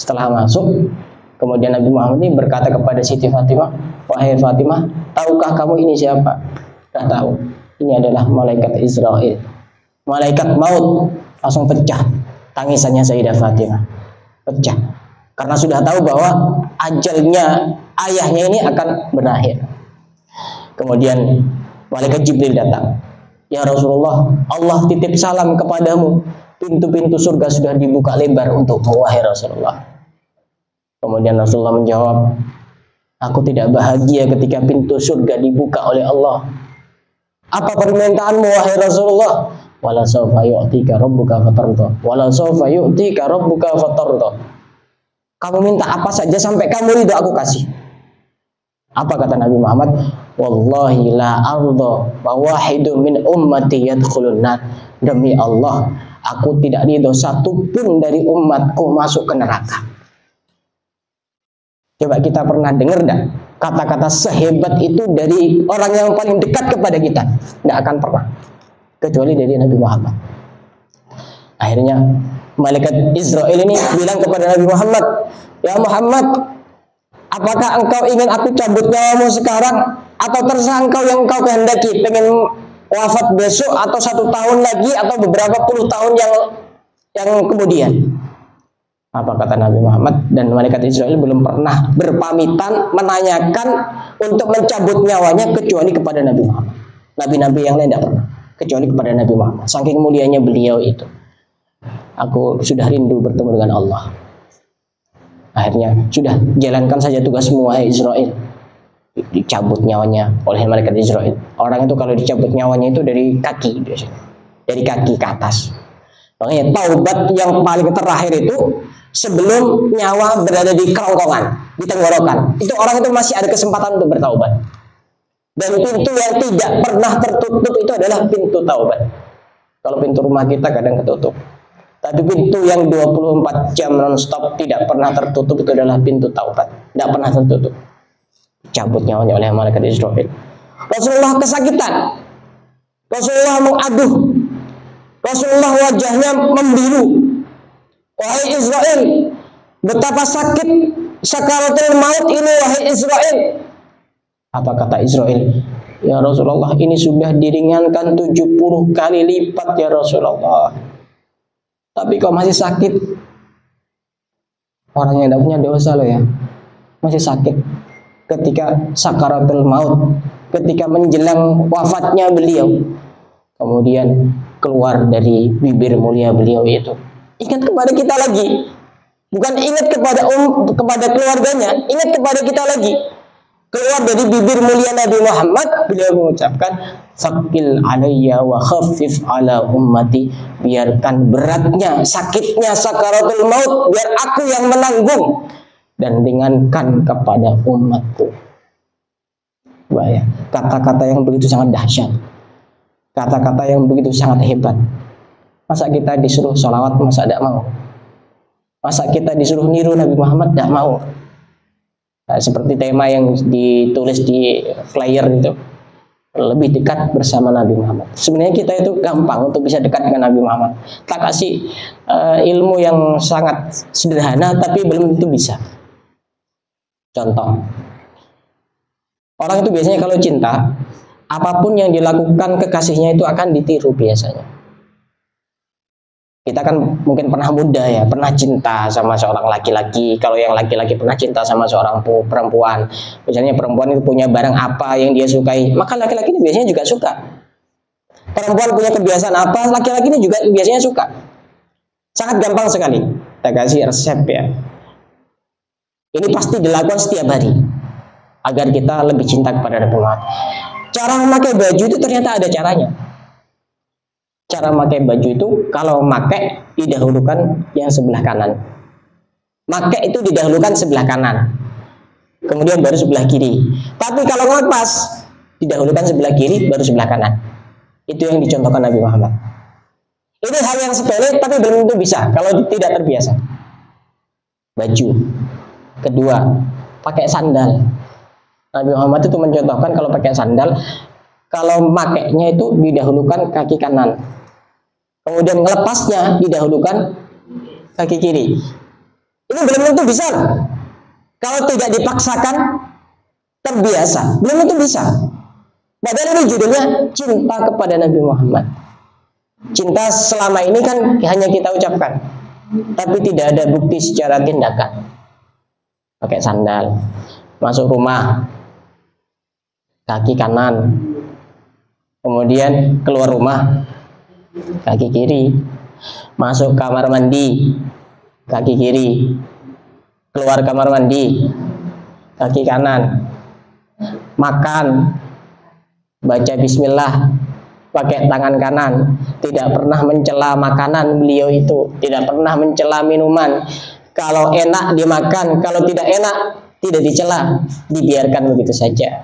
[SPEAKER 2] Setelah masuk, kemudian Nabi Muhammad ini berkata kepada Siti Fatimah, wahai Fatimah, tahukah kamu ini siapa? Tidak tahu. Ini adalah malaikat Israel, malaikat maut. Langsung pecah tangisannya Sayyidah Fatimah, pecah, karena sudah tahu bahwa ajalnya ayahnya ini akan berakhir. Kemudian malaikat Jibril datang. Ya Rasulullah, Allah titip salam kepadamu. Pintu-pintu surga sudah dibuka lebar untukmu, wahai Rasulullah. Kemudian Rasulullah menjawab, aku tidak bahagia ketika pintu surga dibuka oleh Allah. Apa permintaanmu, wahai Rasulullah? Wala sawfa yu'tika rabbuka fatarda. Wala sawfa yu'tika rabbuka fatarda. Kamu minta apa saja sampai kamu ridho aku kasih. Apa kata Nabi Muhammad? Wallahi la arda wa wahidu min ummati yadkhulun nar. Demi Allah, aku tidak ridho satu pun dari umatku masuk ke neraka. Coba kita pernah dengar enggak kata-kata sehebat itu dari orang yang paling dekat kepada kita? Tidak akan pernah, kecuali dari Nabi Muhammad. Akhirnya malaikat Israel ini bilang kepada Nabi Muhammad, ya Muhammad, apakah engkau ingin aku cabut nyawamu sekarang, atau terserah engkau yang engkau kehendaki, pengen wafat besok atau 1 tahun lagi atau beberapa puluh tahun yang kemudian? Apa kata Nabi Muhammad? Dan malaikat Israel belum pernah berpamitan menanyakan untuk mencabut nyawanya kecuali kepada Nabi Muhammad. Nabi-nabi yang lain tidak pernah, kecuali kepada Nabi Muhammad. Saking mulianya beliau itu. Aku sudah rindu bertemu dengan Allah. Akhirnya sudah, jalankan saja tugasmu, wahai Israel. Dicabut nyawanya oleh malaikat Israel. Orang itu kalau dicabut nyawanya itu dari kaki biasanya, dari kaki ke atas. Makanya taubat yang paling terakhir itu sebelum nyawa berada di kerongkongan, di tenggorokan. Itu orang itu masih ada kesempatan untuk bertaubat. Dan pintu yang tidak pernah tertutup itu adalah pintu taubat. Kalau pintu rumah kita kadang ketutup, tapi pintu yang 24 jam non-stop tidak pernah tertutup itu adalah pintu taubat. Tidak pernah tertutup. Cabut nyawanya oleh malaikat Israel. Rasulullah kesakitan. Rasulullah mengaduh Rasulullah wajahnya membiru. Wahai Israel, betapa sakit sakaratul maut ini wahai Israel. Apa kata Israel? Ya Rasulullah, ini sudah diringankan 70 kali lipat ya Rasulullah. Tapi kok masih sakit? Orang yang tidak punya dosa loh ya, masih sakit ketika sakaratul maut, ketika menjelang wafatnya beliau. Kemudian keluar dari bibir mulia beliau itu, ingat kepada kita lagi. Bukan ingat kepada keluarganya, ingat kepada kita lagi. Keluar dari bibir mulia Nabi Muhammad, beliau mengucapkan, "Sakil alayya wa khaffif ala ummati." Biarkan beratnya, sakitnya sakaratul maut, biar aku yang menanggung dan ringankan kepada umatku. Bahaya. Kata-kata yang begitu sangat dahsyat. Kata-kata yang begitu sangat hebat. Masa kita disuruh sholawat, masa tidak mau? Masa kita disuruh niru Nabi Muhammad, tidak mau? Nah, seperti tema yang ditulis di flyer itu, lebih dekat bersama Nabi Muhammad. Sebenarnya kita itu gampang untuk bisa dekat dengan Nabi Muhammad. Kita kasih ilmu yang sangat sederhana, tapi belum tentu bisa. Contoh, orang itu biasanya kalau cinta, apapun yang dilakukan kekasihnya itu akan ditiru biasanya. Kita kan mungkin pernah muda ya, pernah cinta sama seorang laki-laki. Kalau yang laki-laki pernah cinta sama seorang perempuan, misalnya perempuan itu punya barang apa yang dia sukai, maka laki-laki ini biasanya juga suka. Perempuan punya kebiasaan apa, laki-laki ini juga biasanya suka. Sangat gampang sekali. Kita kasih resep ya. Ini pasti dilakukan setiap hari agar kita lebih cinta kepada Nabi Muhammad. Cara memakai baju itu ternyata ada caranya. Cara memakai baju itu, kalau memakai didahulukan yang sebelah kanan. Pakai itu didahulukan sebelah kanan, kemudian baru sebelah kiri. Tapi kalau ngelepas, didahulukan sebelah kiri, baru sebelah kanan. Itu yang dicontohkan Nabi Muhammad. Ini hal yang sepele, tapi belum tentu bisa kalau tidak terbiasa. Baju. Kedua, pakai sandal. Nabi Muhammad itu mencontohkan kalau pakai sandal, kalau makainya itu didahulukan kaki kanan, kemudian melepasnya didahulukan kaki kiri. Ini belum tentu bisa. Kalau tidak dipaksakan, terbiasa, belum tentu bisa. Padahal ini judulnya cinta kepada Nabi Muhammad. Cinta selama ini kan hanya kita ucapkan, tapi tidak ada bukti secara tindakan. Pakai sandal, masuk rumah, kaki kanan, kemudian keluar rumah, kaki kiri, masuk kamar mandi, kaki kiri, keluar kamar mandi, kaki kanan, makan, baca bismillah, pakai tangan kanan, tidak pernah mencela makanan beliau itu, tidak pernah mencela minuman. Kalau enak dimakan, kalau tidak enak tidak dicela, dibiarkan begitu saja.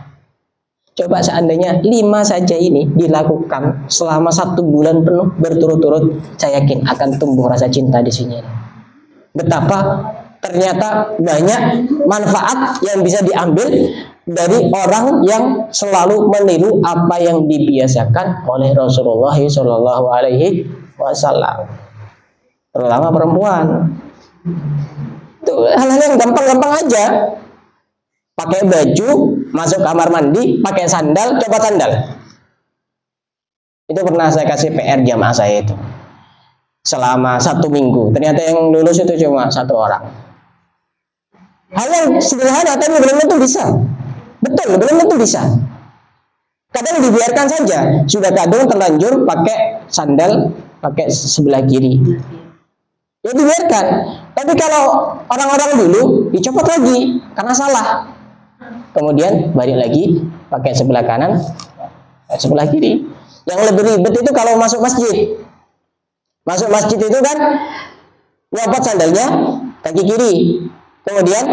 [SPEAKER 2] Coba seandainya 5 saja ini dilakukan selama 1 bulan penuh berturut-turut, saya yakin akan tumbuh rasa cinta di sini. Betapa ternyata banyak manfaat yang bisa diambil dari orang yang selalu meniru apa yang dibiasakan oleh Rasulullah SAW, terutama perempuan. Itu hal-hal yang gampang-gampang aja. Pakai baju, masuk kamar mandi, pakai sandal, coba sandal. Itu pernah saya kasih PR jamaah saya itu. Selama 1 minggu, ternyata yang lulus itu cuma 1 orang. Hal yang sederhana, tapi belum tentu bisa. Betul, belum tentu bisa. Kadang dibiarkan saja, sudah kadang terlanjur pakai sandal, pakai sebelah kiri. Ya dibiarkan. Tapi kalau orang-orang dulu dicopot lagi karena salah. Kemudian balik lagi pakai sebelah kanan, sebelah kiri. Yang lebih ribet itu kalau masuk masjid. Masuk masjid itu kan nyopot sandalnya kaki kiri, kemudian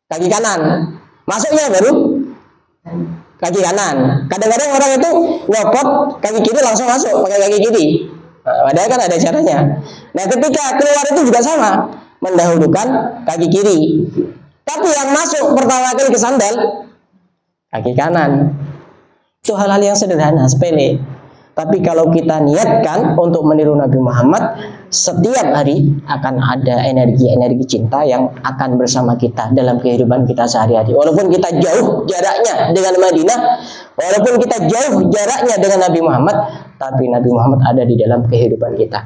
[SPEAKER 2] kaki kanan. Masuknya baru kaki kanan. Kadang-kadang orang itu nyopot kaki kiri langsung masuk pakai kaki kiri. Padahal kan ada caranya. Nah, ketika keluar itu juga sama, mendahulukan kaki kiri. Tapi yang masuk pertama kali ke sandal kaki kanan. Itu hal-hal yang sederhana, sepele. Tapi kalau kita niatkan untuk meniru Nabi Muhammad, setiap hari akan ada energi-energi cinta yang akan bersama kita dalam kehidupan kita sehari-hari. Walaupun kita jauh jaraknya dengan Madinah, walaupun kita jauh jaraknya dengan Nabi Muhammad, tapi Nabi Muhammad ada di dalam kehidupan kita.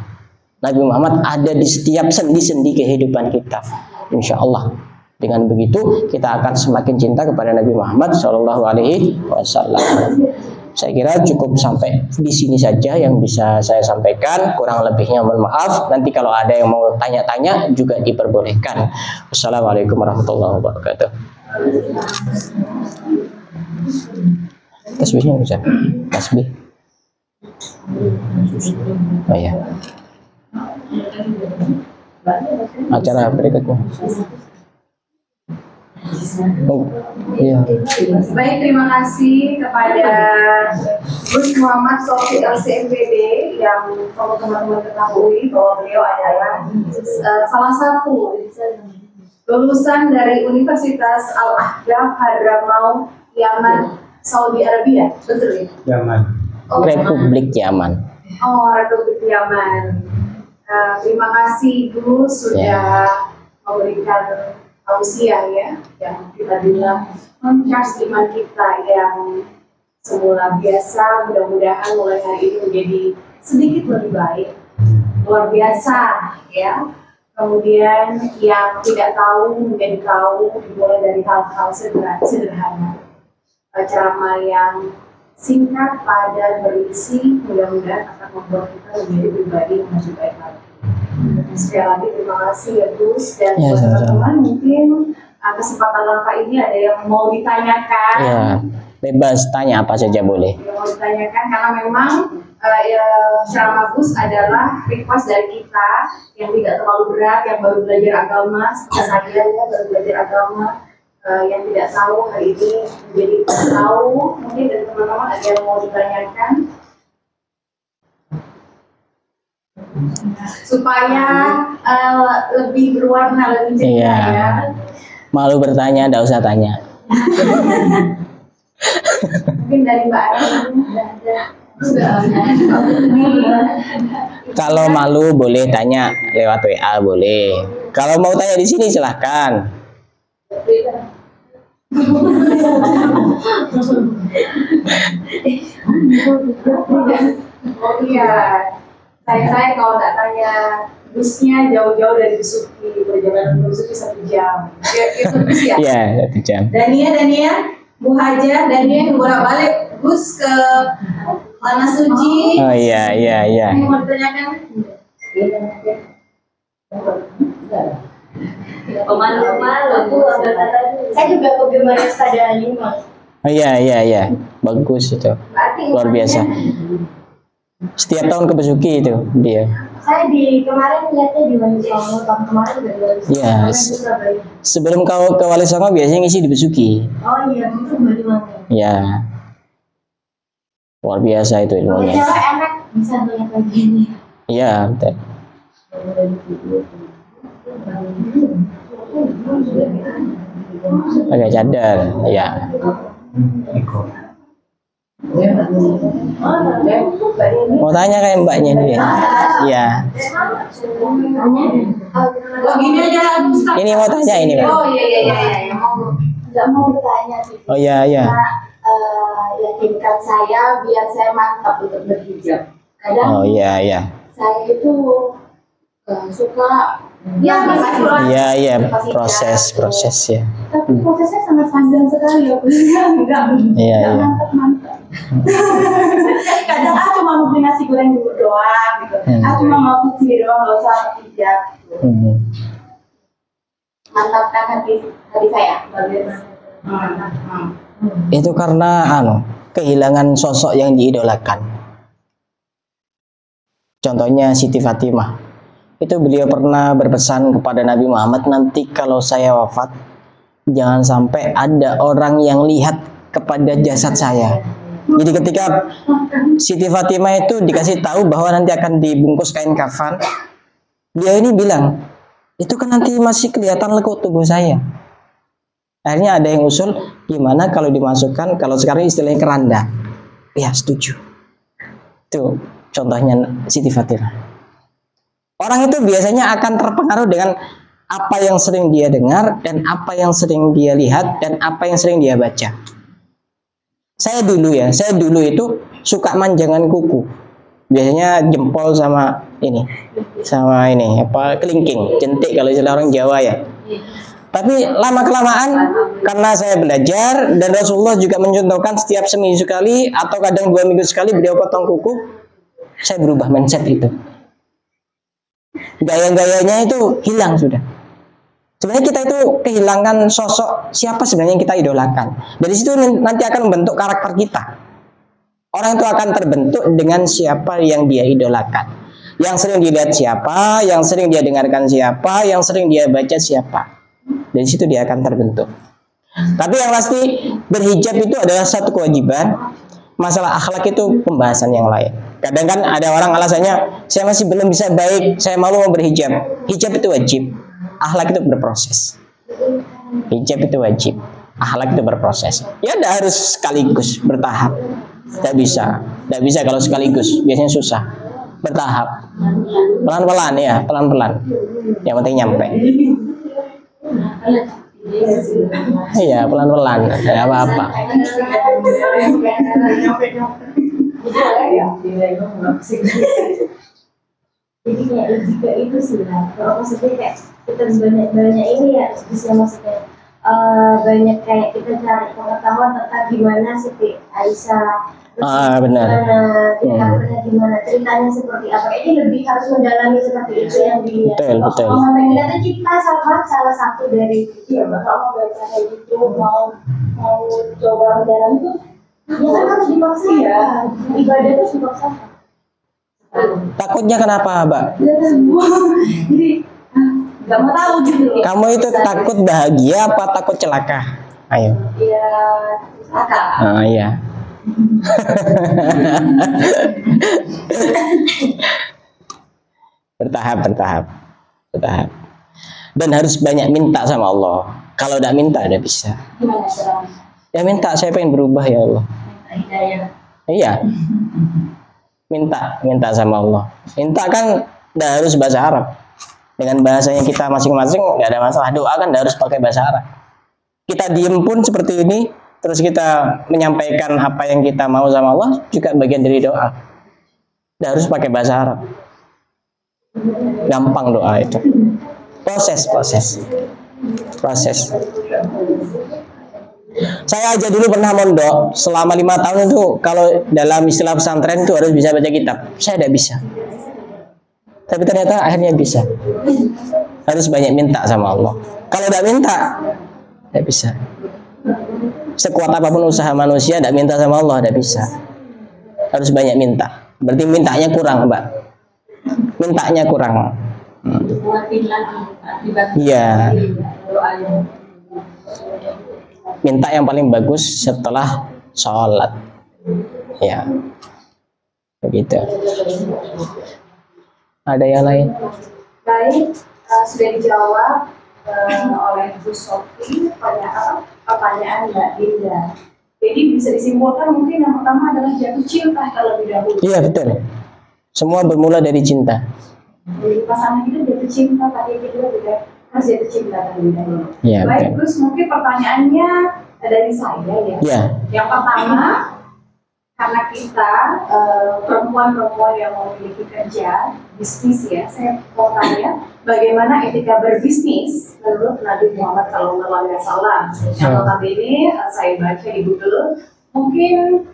[SPEAKER 2] Nabi Muhammad ada di setiap sendi-sendi kehidupan kita. Insya Allah. Dengan begitu kita akan semakin cinta kepada Nabi Muhammad SAW. Saya kira cukup sampai di sini saja yang bisa saya sampaikan. Kurang lebihnya mohon maaf. Nanti kalau ada yang mau tanya-tanya juga diperbolehkan. Wassalamualaikum warahmatullahi wabarakatuh. Tasbihnya bisa. Tasbih. Oh ya. Acara berikutnya. Oh, iya.
[SPEAKER 1] Baik, terima kasih kepada Gus Muhammad Sofi LCMPD yang kalau teman-teman ketahui bahwa beliau adalah salah satu lulusan dari Universitas Al-Ahqaf Hadramaut Yaman, Saudi Arabia, betul ya?
[SPEAKER 4] Yaman.
[SPEAKER 1] Oh,
[SPEAKER 2] Republik Yaman.
[SPEAKER 1] Oh, Republik Yaman. Terima kasih Gus sudah memberikan tausiah ya, yang kita bilang mencharge iman kita yang semula biasa, mudah-mudahan mulai hari ini menjadi sedikit lebih baik, luar biasa ya. Kemudian yang tidak tahu menjadi tahu, dimulai dari hal-hal sederhana. Ceramah yang singkat, padat, berisi, mudah-mudahan akan membuat kita menjadi pribadi yang lebih baik lagi. Sekali lagi terima kasih ya Gus, dan
[SPEAKER 2] Ya,
[SPEAKER 1] buat
[SPEAKER 2] sama-sama.
[SPEAKER 1] teman-teman mungkin kesempatan langkah ini ada yang mau ditanyakan.
[SPEAKER 2] Ya, bebas tanya apa saja boleh.
[SPEAKER 1] Yang mau ditanyakan karena memang ceramah Gus adalah request dari kita yang tidak terlalu berat, yang baru belajar agama seperti saya ya, baru belajar agama, yang tidak tahu hari ini menjadi tahu. Mungkin dari teman-teman ada yang mau ditanyakan supaya lebih berwarna, lebih cerita
[SPEAKER 2] Iya.
[SPEAKER 1] ya.
[SPEAKER 2] Malu bertanya, enggak usah tanya.
[SPEAKER 1] Mungkin dari Mbak Ani sudah
[SPEAKER 2] Kalau malu boleh tanya lewat WA boleh. Kalau mau tanya di sini silahkan.
[SPEAKER 1] Oh iya, saya kalau nggak tanya busnya jauh-jauh dari Besuki, perjalanan ke Besuki 1 jam. Itu bus ya.
[SPEAKER 2] Iya, 1 jam.
[SPEAKER 1] Dania, Bu Haja, Dania bolak-balik bus ke Tanah Suci.
[SPEAKER 2] Oh iya.
[SPEAKER 1] Yang mau ditanyakan?
[SPEAKER 3] Pemalu-malu. Saya juga penggemar pada Lima.
[SPEAKER 2] Oh iya. Bagus itu.
[SPEAKER 1] Berarti
[SPEAKER 2] Luar biasa. Setiap tahun ke Besuki itu dia.
[SPEAKER 3] Saya kemarin lihatnya di Wali Songo, tahun kemarin juga di Wali Songo.
[SPEAKER 2] Iya.
[SPEAKER 3] Kemarin di Surabaya.
[SPEAKER 2] Sebelum kau ke Wali Songo biasanya ngisi di Besuki.
[SPEAKER 3] Oh iya, itu Banyuwangi.
[SPEAKER 2] Ya. Luar biasa itu
[SPEAKER 3] Kalau
[SPEAKER 2] ilmunya.
[SPEAKER 3] cewek enak bisa lihat lagi ini.
[SPEAKER 2] Iya, betul. Pakai cadar, ya. Mau tanya kayak mbaknya ini ya? Iya.
[SPEAKER 1] Oh gini aja Ustaz.
[SPEAKER 2] Ini mau tanya ini, Pak.
[SPEAKER 1] Oh iya.
[SPEAKER 3] Nggak mau bertanya sih.
[SPEAKER 2] Oh iya.
[SPEAKER 3] Yakinkan saya biar saya mantap untuk berhijab. Kadang
[SPEAKER 2] Oh iya.
[SPEAKER 3] saya itu suka
[SPEAKER 2] Iya, proses ya.
[SPEAKER 3] tapi prosesnya sangat panjang sekali ya.
[SPEAKER 2] Iya.
[SPEAKER 3] Mantap. Kadang cuma mau beli nasi goreng dulu doang gitu. Cuma mau cuci doang, nggak usah hijab. Mantapkan hati saya.
[SPEAKER 2] Itu karena kehilangan sosok yang diidolakan. Contohnya Siti Fatimah. Itu beliau pernah berpesan kepada Nabi Muhammad, nanti kalau saya wafat jangan sampai ada orang yang lihat kepada jasad saya. Jadi ketika Siti Fatimah itu dikasih tahu bahwa nanti akan dibungkus kain kafan, dia ini bilang, itu kan nanti masih kelihatan lekuk tubuh saya. Akhirnya ada yang usul, gimana kalau dimasukkan, kalau sekarang istilahnya keranda. Ya, setuju. Itu contohnya Siti Fatilah. Orang itu biasanya akan terpengaruh dengan apa yang sering dia dengar dan apa yang sering dia lihat dan apa yang sering dia baca. Saya dulu itu suka manjangan kuku. Biasanya jempol sama ini kelingking, jentik kalau istilah orang Jawa ya. Tapi lama kelamaan karena saya belajar dan Rasulullah juga mencontohkan setiap seminggu sekali atau kadang 2 minggu sekali beliau potong kuku, saya berubah mindset itu. Gaya-gayanya itu hilang sudah. Sebenarnya kita itu kehilangan sosok siapa sebenarnya yang kita idolakan. Dari situ nanti akan membentuk karakter kita. Orang itu akan terbentuk dengan siapa yang dia idolakan. Yang sering dilihat siapa, yang sering dia dengarkan siapa, yang sering dia baca siapa. Dari situ dia akan terbentuk. Tapi yang pasti berhijab itu adalah satu kewajiban. Masalah akhlak itu pembahasan yang lain. Kadang kan ada orang alasannya, saya masih belum bisa baik, saya malu mau berhijab. Hijab itu wajib, akhlak itu berproses. Hijab itu wajib, akhlak itu berproses. Ya tidak harus sekaligus, bertahap. Tidak bisa kalau sekaligus, biasanya susah. Bertahap, pelan-pelan ya, pelan-pelan. Yang penting nyampe. Iya, pelan-pelan, tidak apa-apa.
[SPEAKER 3] Jadi kayak juga itu sih lah. Kalau maksudnya kayak kita banyak ini ya bisa maksudnya banyak kayak kita cari pengetahuan tentang gimana Siti Aisyah.
[SPEAKER 2] Benar.
[SPEAKER 3] Gimana ceritanya seperti apa? Ini lebih harus mendalami seperti itu yang dilihat.
[SPEAKER 2] Betul.
[SPEAKER 3] Kalau sampai kita cinta sama salah satu dari ya bakal mau baca kayak gitu mau coba mendalami itu ya kan harus dipaksa ya. Ibadah itu dipaksa.
[SPEAKER 2] Takutnya kenapa, Mbak?
[SPEAKER 3] Jadi nggak mau tahu gitu.
[SPEAKER 2] Kamu itu takut bahagia apa takut celaka? Ayo.
[SPEAKER 3] Iya, celaka.
[SPEAKER 2] Iya. bertahap. Dan harus banyak minta sama Allah. Kalau tidak minta tidak bisa.
[SPEAKER 3] Gimana cara?
[SPEAKER 2] Ya minta, saya pengen berubah ya Allah.
[SPEAKER 3] Hidayah.
[SPEAKER 2] Iya. Minta sama Allah. Minta kan tidak harus bahasa Arab. Dengan bahasanya kita masing-masing nggak ada masalah. Doa kan tidak harus pakai bahasa Arab. Kita diem pun seperti ini, terus kita menyampaikan apa yang kita mau sama Allah juga bagian dari doa. Tidak harus pakai bahasa Arab. Gampang doa itu. Proses. Saya aja dulu pernah mondok selama 5 tahun itu, kalau dalam istilah pesantren itu harus bisa baca kitab. Saya tidak bisa. Tapi ternyata akhirnya bisa. Harus banyak minta sama Allah. Kalau tidak minta, tidak bisa. Sekuat apapun usaha manusia, tidak minta sama Allah, tidak bisa. Harus banyak minta. Berarti mintanya kurang, Mbak. Mintanya kurang. Iya. Minta yang paling bagus setelah sholat. Ya. Begitu. Ada yang lain?
[SPEAKER 1] Baik, sudah dijawab oleh Bu Sofi pertanyaan Mbak Dinda. Jadi bisa disimpulkan mungkin yang pertama adalah jatuh cinta kalau lebih dahulu.
[SPEAKER 2] Iya betul. Semua bermula dari cinta.
[SPEAKER 1] Jadi pasangan itu jatuh cinta, tapi kedua juga harus jatuh cinta terlebih dahulu.
[SPEAKER 2] Iya.
[SPEAKER 1] Baik,
[SPEAKER 2] Betul.
[SPEAKER 1] terus mungkin pertanyaannya dari saya ya.
[SPEAKER 2] Iya.
[SPEAKER 1] Yang pertama, karena kita perempuan-perempuan yang memiliki kerja bisnis ya, saya mau tanya bagaimana etika berbisnis menurut Nabi Muhammad SAW. Yang notabene saya baca di Google mungkin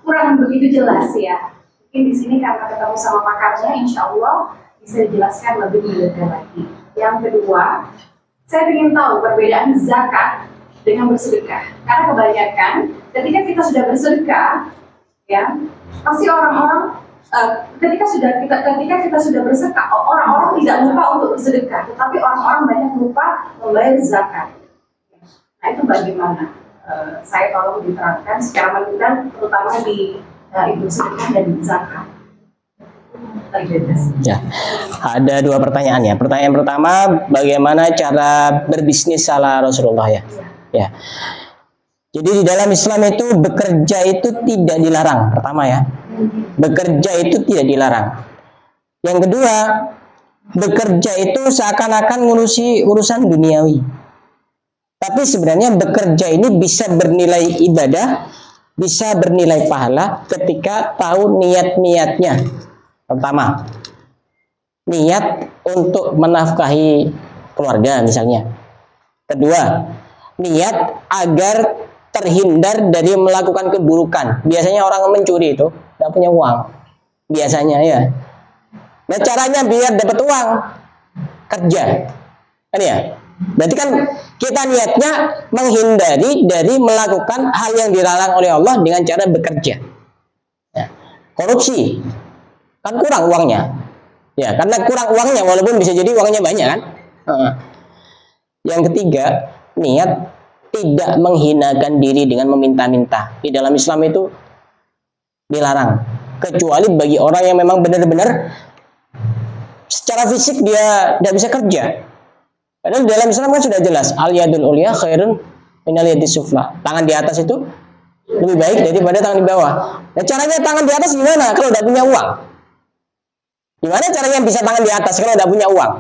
[SPEAKER 1] kurang begitu jelas ya. Mungkin di sini karena ketemu sama pakarnya, insya Allah bisa dijelaskan lebih detail lagi. Yang kedua, saya ingin tahu perbedaan zakat dengan bersedekah. Karena kebanyakan ketika kita sudah bersedekah, ya pasti orang-orang ketika kita sudah bersedekah, orang-orang tidak lupa untuk bersedekah, tetapi orang-orang banyak lupa membayar zakat. Nah itu bagaimana? Saya tolong diterangkan secara mendalam, terutama di ibu sedekah dan zakat.
[SPEAKER 2] Ya, ada 2 pertanyaan ya. Pertanyaan pertama, bagaimana cara berbisnis ala Rasulullah ya? Ya. Jadi di dalam Islam itu bekerja itu tidak dilarang, pertama ya. Bekerja itu tidak dilarang. Yang kedua, bekerja itu seakan-akan ngurusi urusan duniawi. Tapi sebenarnya bekerja ini bisa bernilai ibadah, bisa bernilai pahala ketika tahu niat-niatnya. Pertama, niat untuk menafkahi keluarga misalnya. Kedua, niat agar terhindar dari melakukan keburukan. Biasanya orang mencuri itu tidak punya uang. Biasanya ya. Nah, caranya biar dapat uang, kerja. Kan ya? Berarti kan kita niatnya menghindari dari melakukan hal yang dilarang oleh Allah dengan cara bekerja. Ya. Korupsi. Kan kurang uangnya. Ya, karena kurang uangnya walaupun bisa jadi uangnya banyak kan. Yang ketiga, niat tidak menghinakan diri dengan meminta-minta. Di dalam Islam itu dilarang. Kecuali bagi orang yang memang benar-benar secara fisik dia tidak bisa kerja. Padahal dalam Islam kan sudah jelas, al yadul ulya khairun minal yadis sufla. Tangan di atas itu lebih baik daripada tangan di bawah. Nah, caranya tangan di atas gimana kalau tidak punya uang? Gimana caranya bisa tangan di atas kalau tidak punya uang?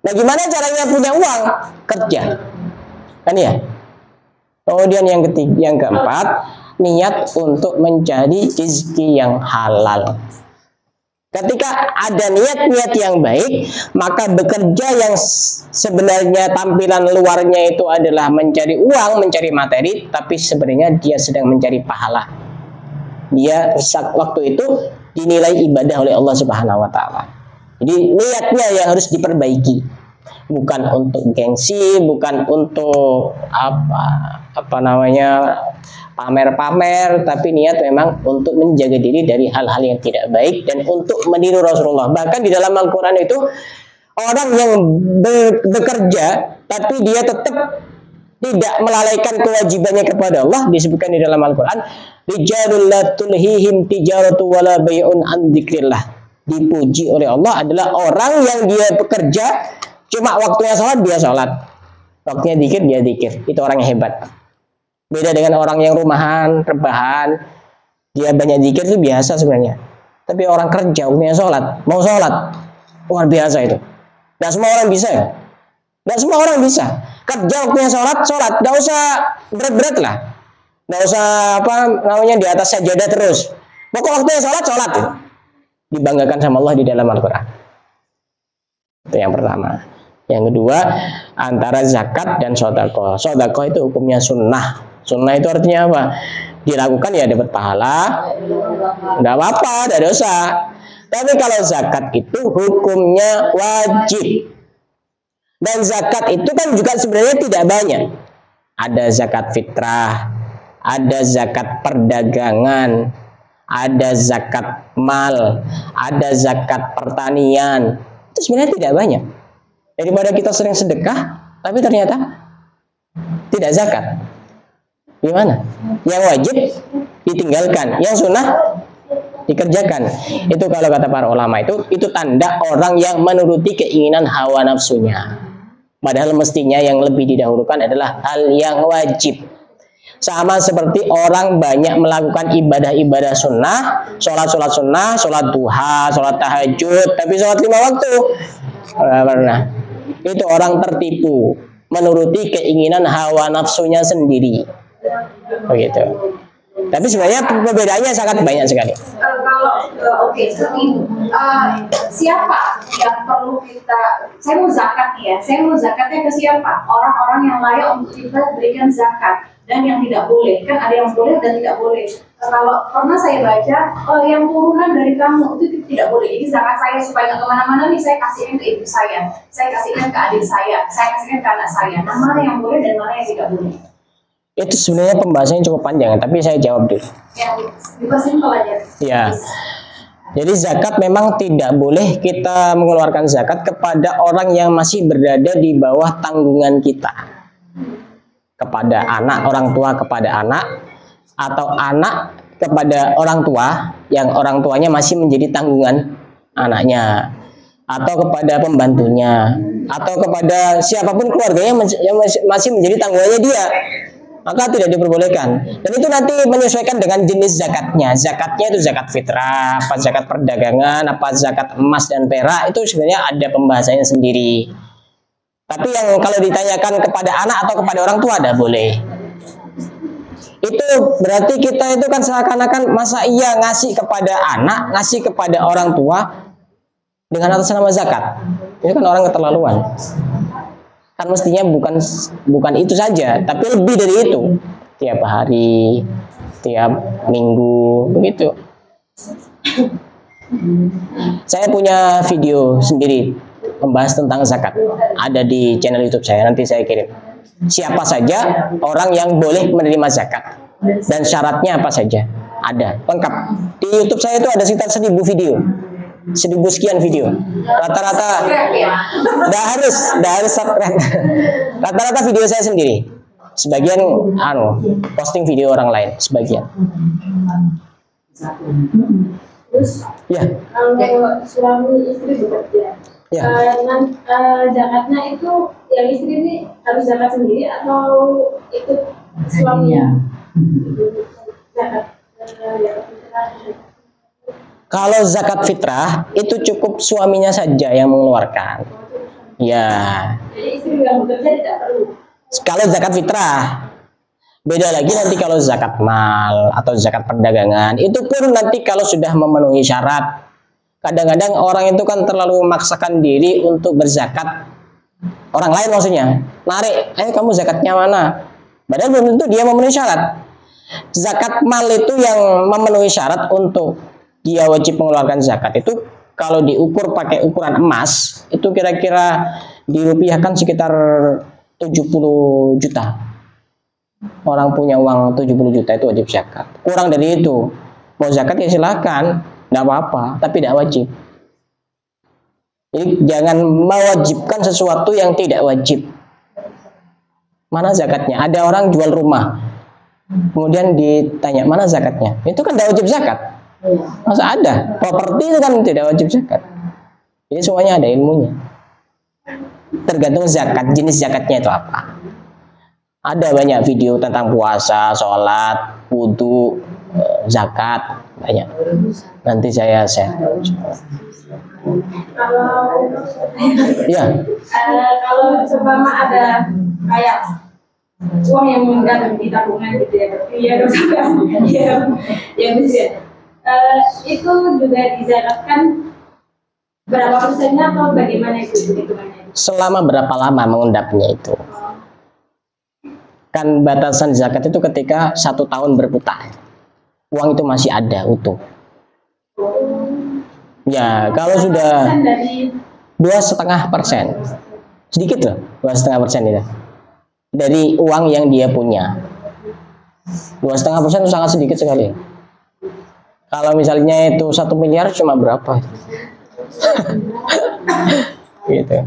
[SPEAKER 2] Nah, gimana caranya punya uang? Kerja. Kan ya? Kemudian yang keempat, niat untuk mencari rezeki yang halal. Ketika ada niat-niat yang baik, maka bekerja yang sebenarnya tampilan luarnya itu adalah mencari uang, mencari materi, tapi sebenarnya dia sedang mencari pahala. Dia saat waktu itu dinilai ibadah oleh Allah Subhanahu wa taala. Jadi niatnya yang harus diperbaiki. Bukan untuk gengsi, bukan untuk pamer-pamer, tapi niat memang untuk menjaga diri dari hal-hal yang tidak baik dan untuk meniru Rasulullah. Bahkan di dalam Al-Quran itu orang yang bekerja tapi dia tetap tidak melalaikan kewajibannya kepada Allah disebutkan di dalam Al-Quran, rijalul la tulhihim tijaratu wala bai'un an dzikrillah. Dipuji oleh Allah adalah orang yang dia bekerja cuma waktunya sholat dia sholat, waktunya dzikir dia dzikir. Itu orang yang hebat. Beda dengan orang yang rumahan, rebahan, dia banyak zikir itu biasa sebenarnya. Tapi orang kerja, punya sholat, mau sholat, luar biasa itu. Tidak semua orang bisa ya. Tidak semua orang bisa. Kerja waktunya sholat, tidak usah berat-berat lah. Tidak usah di atas sajadah terus. Pokok waktunya sholat. Dibanggakan sama Allah di dalam Al-Quran. Itu yang pertama. Yang kedua, antara zakat dan sodako. Sodako itu hukumnya sunnah. Sunnah itu artinya apa? Dilakukan ya dapat pahala, tidak apa-apa, tidak dosa. Tapi kalau zakat itu hukumnya wajib. Dan zakat itu kan juga sebenarnya tidak banyak. Ada zakat fitrah, ada zakat perdagangan, ada zakat mal, ada zakat pertanian. Itu sebenarnya tidak banyak. Daripada kita sering sedekah, tapi ternyata tidak zakat. Gimana? Yang wajib ditinggalkan, yang sunnah dikerjakan. Itu kalau kata para ulama itu tanda orang yang menuruti keinginan hawa nafsunya. Padahal mestinya yang lebih didahulukan adalah hal yang wajib. Sama seperti orang banyak melakukan ibadah-ibadah sunnah, sholat sunnah, sholat duha, sholat tahajud, tapi sholat 5 waktu. Pernah. Itu orang tertipu, menuruti keinginan hawa nafsunya sendiri. Begitu. Tapi sebenarnya perbedaannya sangat banyak sekali.
[SPEAKER 1] Siapa yang perlu kita? Saya mau zakat nih ya. Saya mau zakatnya ke siapa? Orang-orang yang layak untuk kita berikan zakat dan yang tidak boleh. Kan ada yang boleh dan tidak boleh. Kalau pernah saya baca, yang turunan dari kamu itu tidak boleh. Jadi zakat saya supaya nggak kemana-mana nih, saya kasihkan ke ibu saya kasihkan ke adik saya kasihkan ke anak saya. Nah, mana yang boleh dan mana yang tidak boleh?
[SPEAKER 2] Itu sebenarnya pembahasannya cukup panjang, tapi saya jawab dulu.
[SPEAKER 1] Simpel aja.
[SPEAKER 2] Ya. Jadi zakat memang tidak boleh kita mengeluarkan zakat kepada orang yang masih berada di bawah tanggungan kita. Kepada anak, orang tua kepada anak, atau anak kepada orang tua yang orang tuanya masih menjadi tanggungan anaknya, atau kepada pembantunya, atau kepada siapapun keluarganya yang masih menjadi tanggungannya dia. maka tidak diperbolehkan. Dan itu nanti menyesuaikan dengan jenis zakatnya. Zakatnya itu zakat fitrah, apa zakat perdagangan, apa zakat emas dan perak, itu sebenarnya ada pembahasannya sendiri. Tapi yang kalau ditanyakan kepada anak atau kepada orang tua ada boleh. Itu berarti kita itu kan seakan-akan masa iya ngasih kepada anak, ngasih kepada orang tua dengan atas nama zakat. Itu kan orang keterlaluan. Kan mestinya bukan itu saja, tapi lebih dari itu. Tiap hari, tiap minggu, begitu. Saya punya video sendiri membahas tentang zakat. Ada di channel YouTube saya, nanti saya kirim. Siapa saja orang yang boleh menerima zakat dan syaratnya apa saja, ada lengkap di YouTube saya. Itu ada sekitar 1000 video, 1000 sekian video. Rata-rata dah harus subscribe. Rata-rata video saya sendiri. Sebagian posting video orang lain, sebagian.
[SPEAKER 5] Terus
[SPEAKER 2] Ya.
[SPEAKER 5] kalau suami istri bekerja,
[SPEAKER 2] Ya.
[SPEAKER 5] zakatnya itu yang istri ini harus zakat sendiri atau itu suaminya? Zakat.
[SPEAKER 2] Kalau zakat fitrah itu cukup suaminya saja yang mengeluarkan. Ya.
[SPEAKER 5] Jadi istri yang bekerja tidak perlu.
[SPEAKER 2] Kalau zakat fitrah, beda lagi nanti kalau zakat mal atau zakat perdagangan. Itu pun nanti kalau sudah memenuhi syarat. Kadang-kadang orang itu kan terlalu memaksakan diri untuk berzakat. Orang lain maksudnya, narik, kamu zakatnya mana? Padahal belum tentu dia memenuhi syarat. Zakat mal itu yang memenuhi syarat untuk dia wajib mengeluarkan zakat itu kalau diukur pakai ukuran emas itu kira-kira dirupiahkan sekitar 70 juta. Orang punya uang 70 juta itu wajib zakat. Kurang dari itu, mau zakat ya silakan, tidak apa-apa, tapi tidak wajib. Jadi jangan mewajibkan sesuatu yang tidak wajib. Mana zakatnya? Ada orang jual rumah, kemudian ditanya mana zakatnya? Itu kan tidak wajib zakat. Masa ada? Properti itu kan tidak wajib zakat. Jadi semuanya ada ilmunya. Tergantung zakat, jenis zakatnya itu apa. Ada banyak video tentang puasa, sholat, wudhu, zakat, banyak. Nanti saya share. Ya.
[SPEAKER 5] Kalau seumpama ada kayak uang yang menggantung di tabungan gitu ya, ya miskin. Itu juga dizakatkan berapa persennya atau bagaimana itu hitungannya?
[SPEAKER 2] Selama berapa lama mengendapnya itu? Kan batasan zakat itu ketika 1 tahun berputar, uang itu masih ada utuh. Ya, kalau sudah 2,5%, sedikit loh, 2,5% itu dari uang yang dia punya. 2,5% itu sangat sedikit sekali. Kalau misalnya itu 1 miliar cuma berapa? Gitu.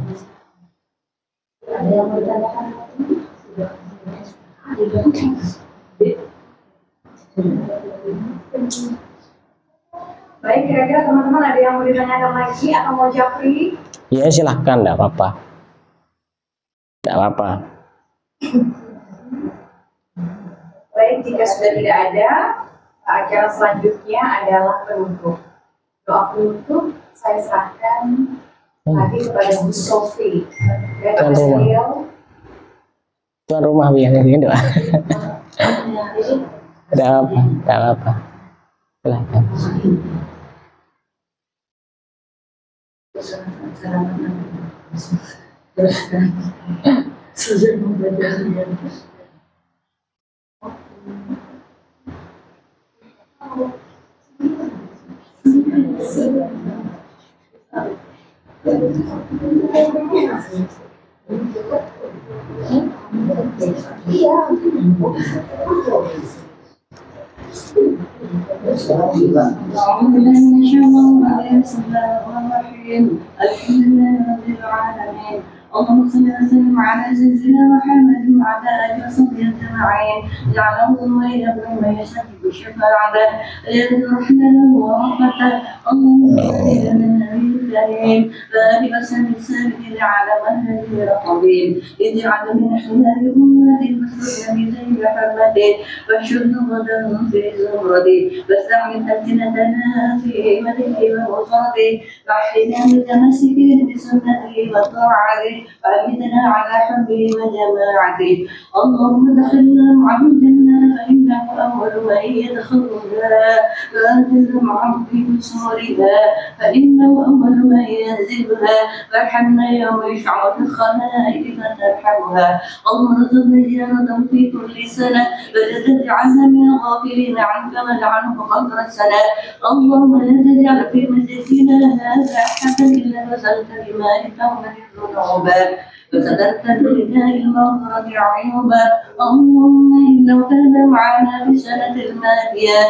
[SPEAKER 1] Baik, kira-kira teman-teman ada yang mau ditanyakan lagi atau mau japri?
[SPEAKER 2] Ya silahkan, tidak apa-apa. Tidak apa-apa.
[SPEAKER 1] Baik, jika sudah tidak ada, acara selanjutnya adalah penutup. Doa penutup saya serahkan lagi kepada Bu Sofi.
[SPEAKER 2] Tuan rumah. Tuan rumah biasanya doa. Tidak apa, tidak apa. Silahkan.
[SPEAKER 5] اللهم صل وسلم على سيدنا محمد وعلى اله وصحبه اجمعين جعله الله من يشهد بالشفاعه يد الرحمن ورحمته اللهم صل على الكريم بارك سبيل على منهج رقبين اجعل من خلال أمة مسلمة زي محمد واشد غدا في زمرد واستعمل ألسنتنا في مدحه ومصاد وحينا متمسكين بسنته وطاعته وأمتنا على حبه وجماعته اللهم ادخلنا معه الجنة فإنه أول من يدخلها وأنزل معه في قصورها فإنه أول من ينزلها وارحمنا يوم يشعر الخلائق فترحمها اللهم ارزقنا زيارة في كل سنة ولا تجعلنا من الغافلين عنك ولعنك قدر السنة اللهم لا تجعل في مجلسنا هذا أحدا إلا وسلت بمالك ومن الذنوب وسددت برداء المغفرة عيوبا اللهم إنه كان معنا في سنة الماضية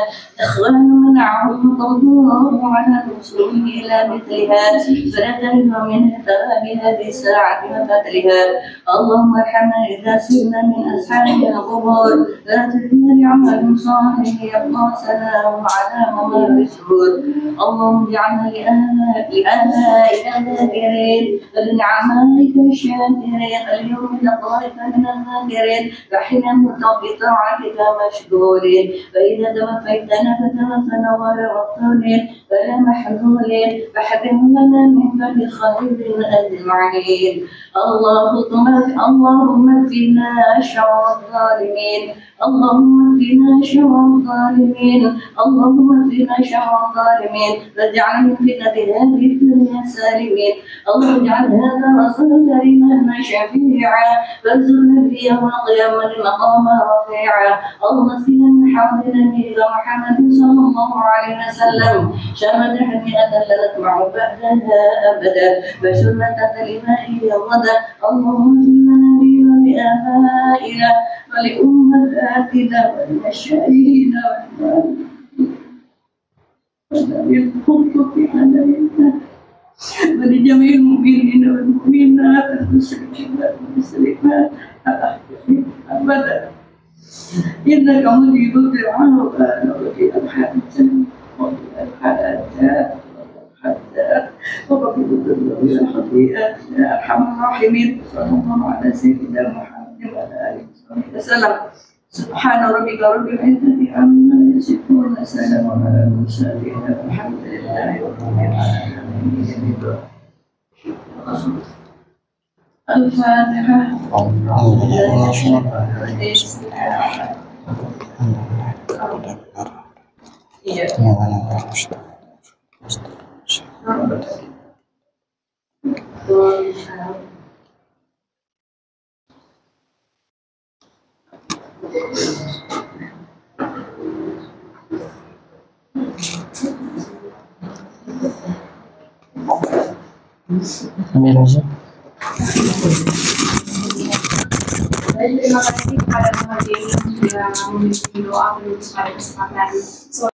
[SPEAKER 5] إخوان منعهم قوله على الوصول إلى مثلها فلا تهدوا من ثواب هذه الساعة وفتلها اللهم ارحمنا إذا سرنا من أصحاب القبور لا تهدنا لعمل صالح يبقى سلام على ممر الشهور اللهم اجعلنا لآبائنا ذاكرين ولنعمائك الشاكرين اليوم لقائك من الذاكرين وحين بطاعتك مشكورين وإذا توفيتنا فتوفنا غير مفتونين ولا محزونين فحرمنا من كل خير أجمعين اللهم اكفنا شر الظالمين اللهم اكفنا شر الظالمين اللهم اكفنا شر الظالمين واجعل من فتنة هذه الدنيا سالمين اللهم اجعل هذا رسول كريما شفيعا وارزقنا في يوم القيامة مقام رفيعا اللهم اسقنا من حوض نبيك محمد صلى الله عليه وسلم شربة هنيئة لا نطمع بعدها أبدا وسنة لمائه غدا اللهم اغفر لنا ولآبائنا ولأمهاتنا ولمشايخنا وللخطة علينا ولجميع المؤمنين والمؤمنات المسلمين والمسلمات أبدا إنك مجيب الدعاء وفي الحاجات وغفر الذنوب والخطيئات يا أرحم الراحمين صلى الله على سيدنا محمد وعلى آله وصحبه وسلم سبحان ربك رب العزة عما يصفون وسلام على المرسلين والحمد لله رب العالمين. الفاتحة.
[SPEAKER 1] Terima kasih kepada teman-teman yang sudah memberi doa pada kesempatan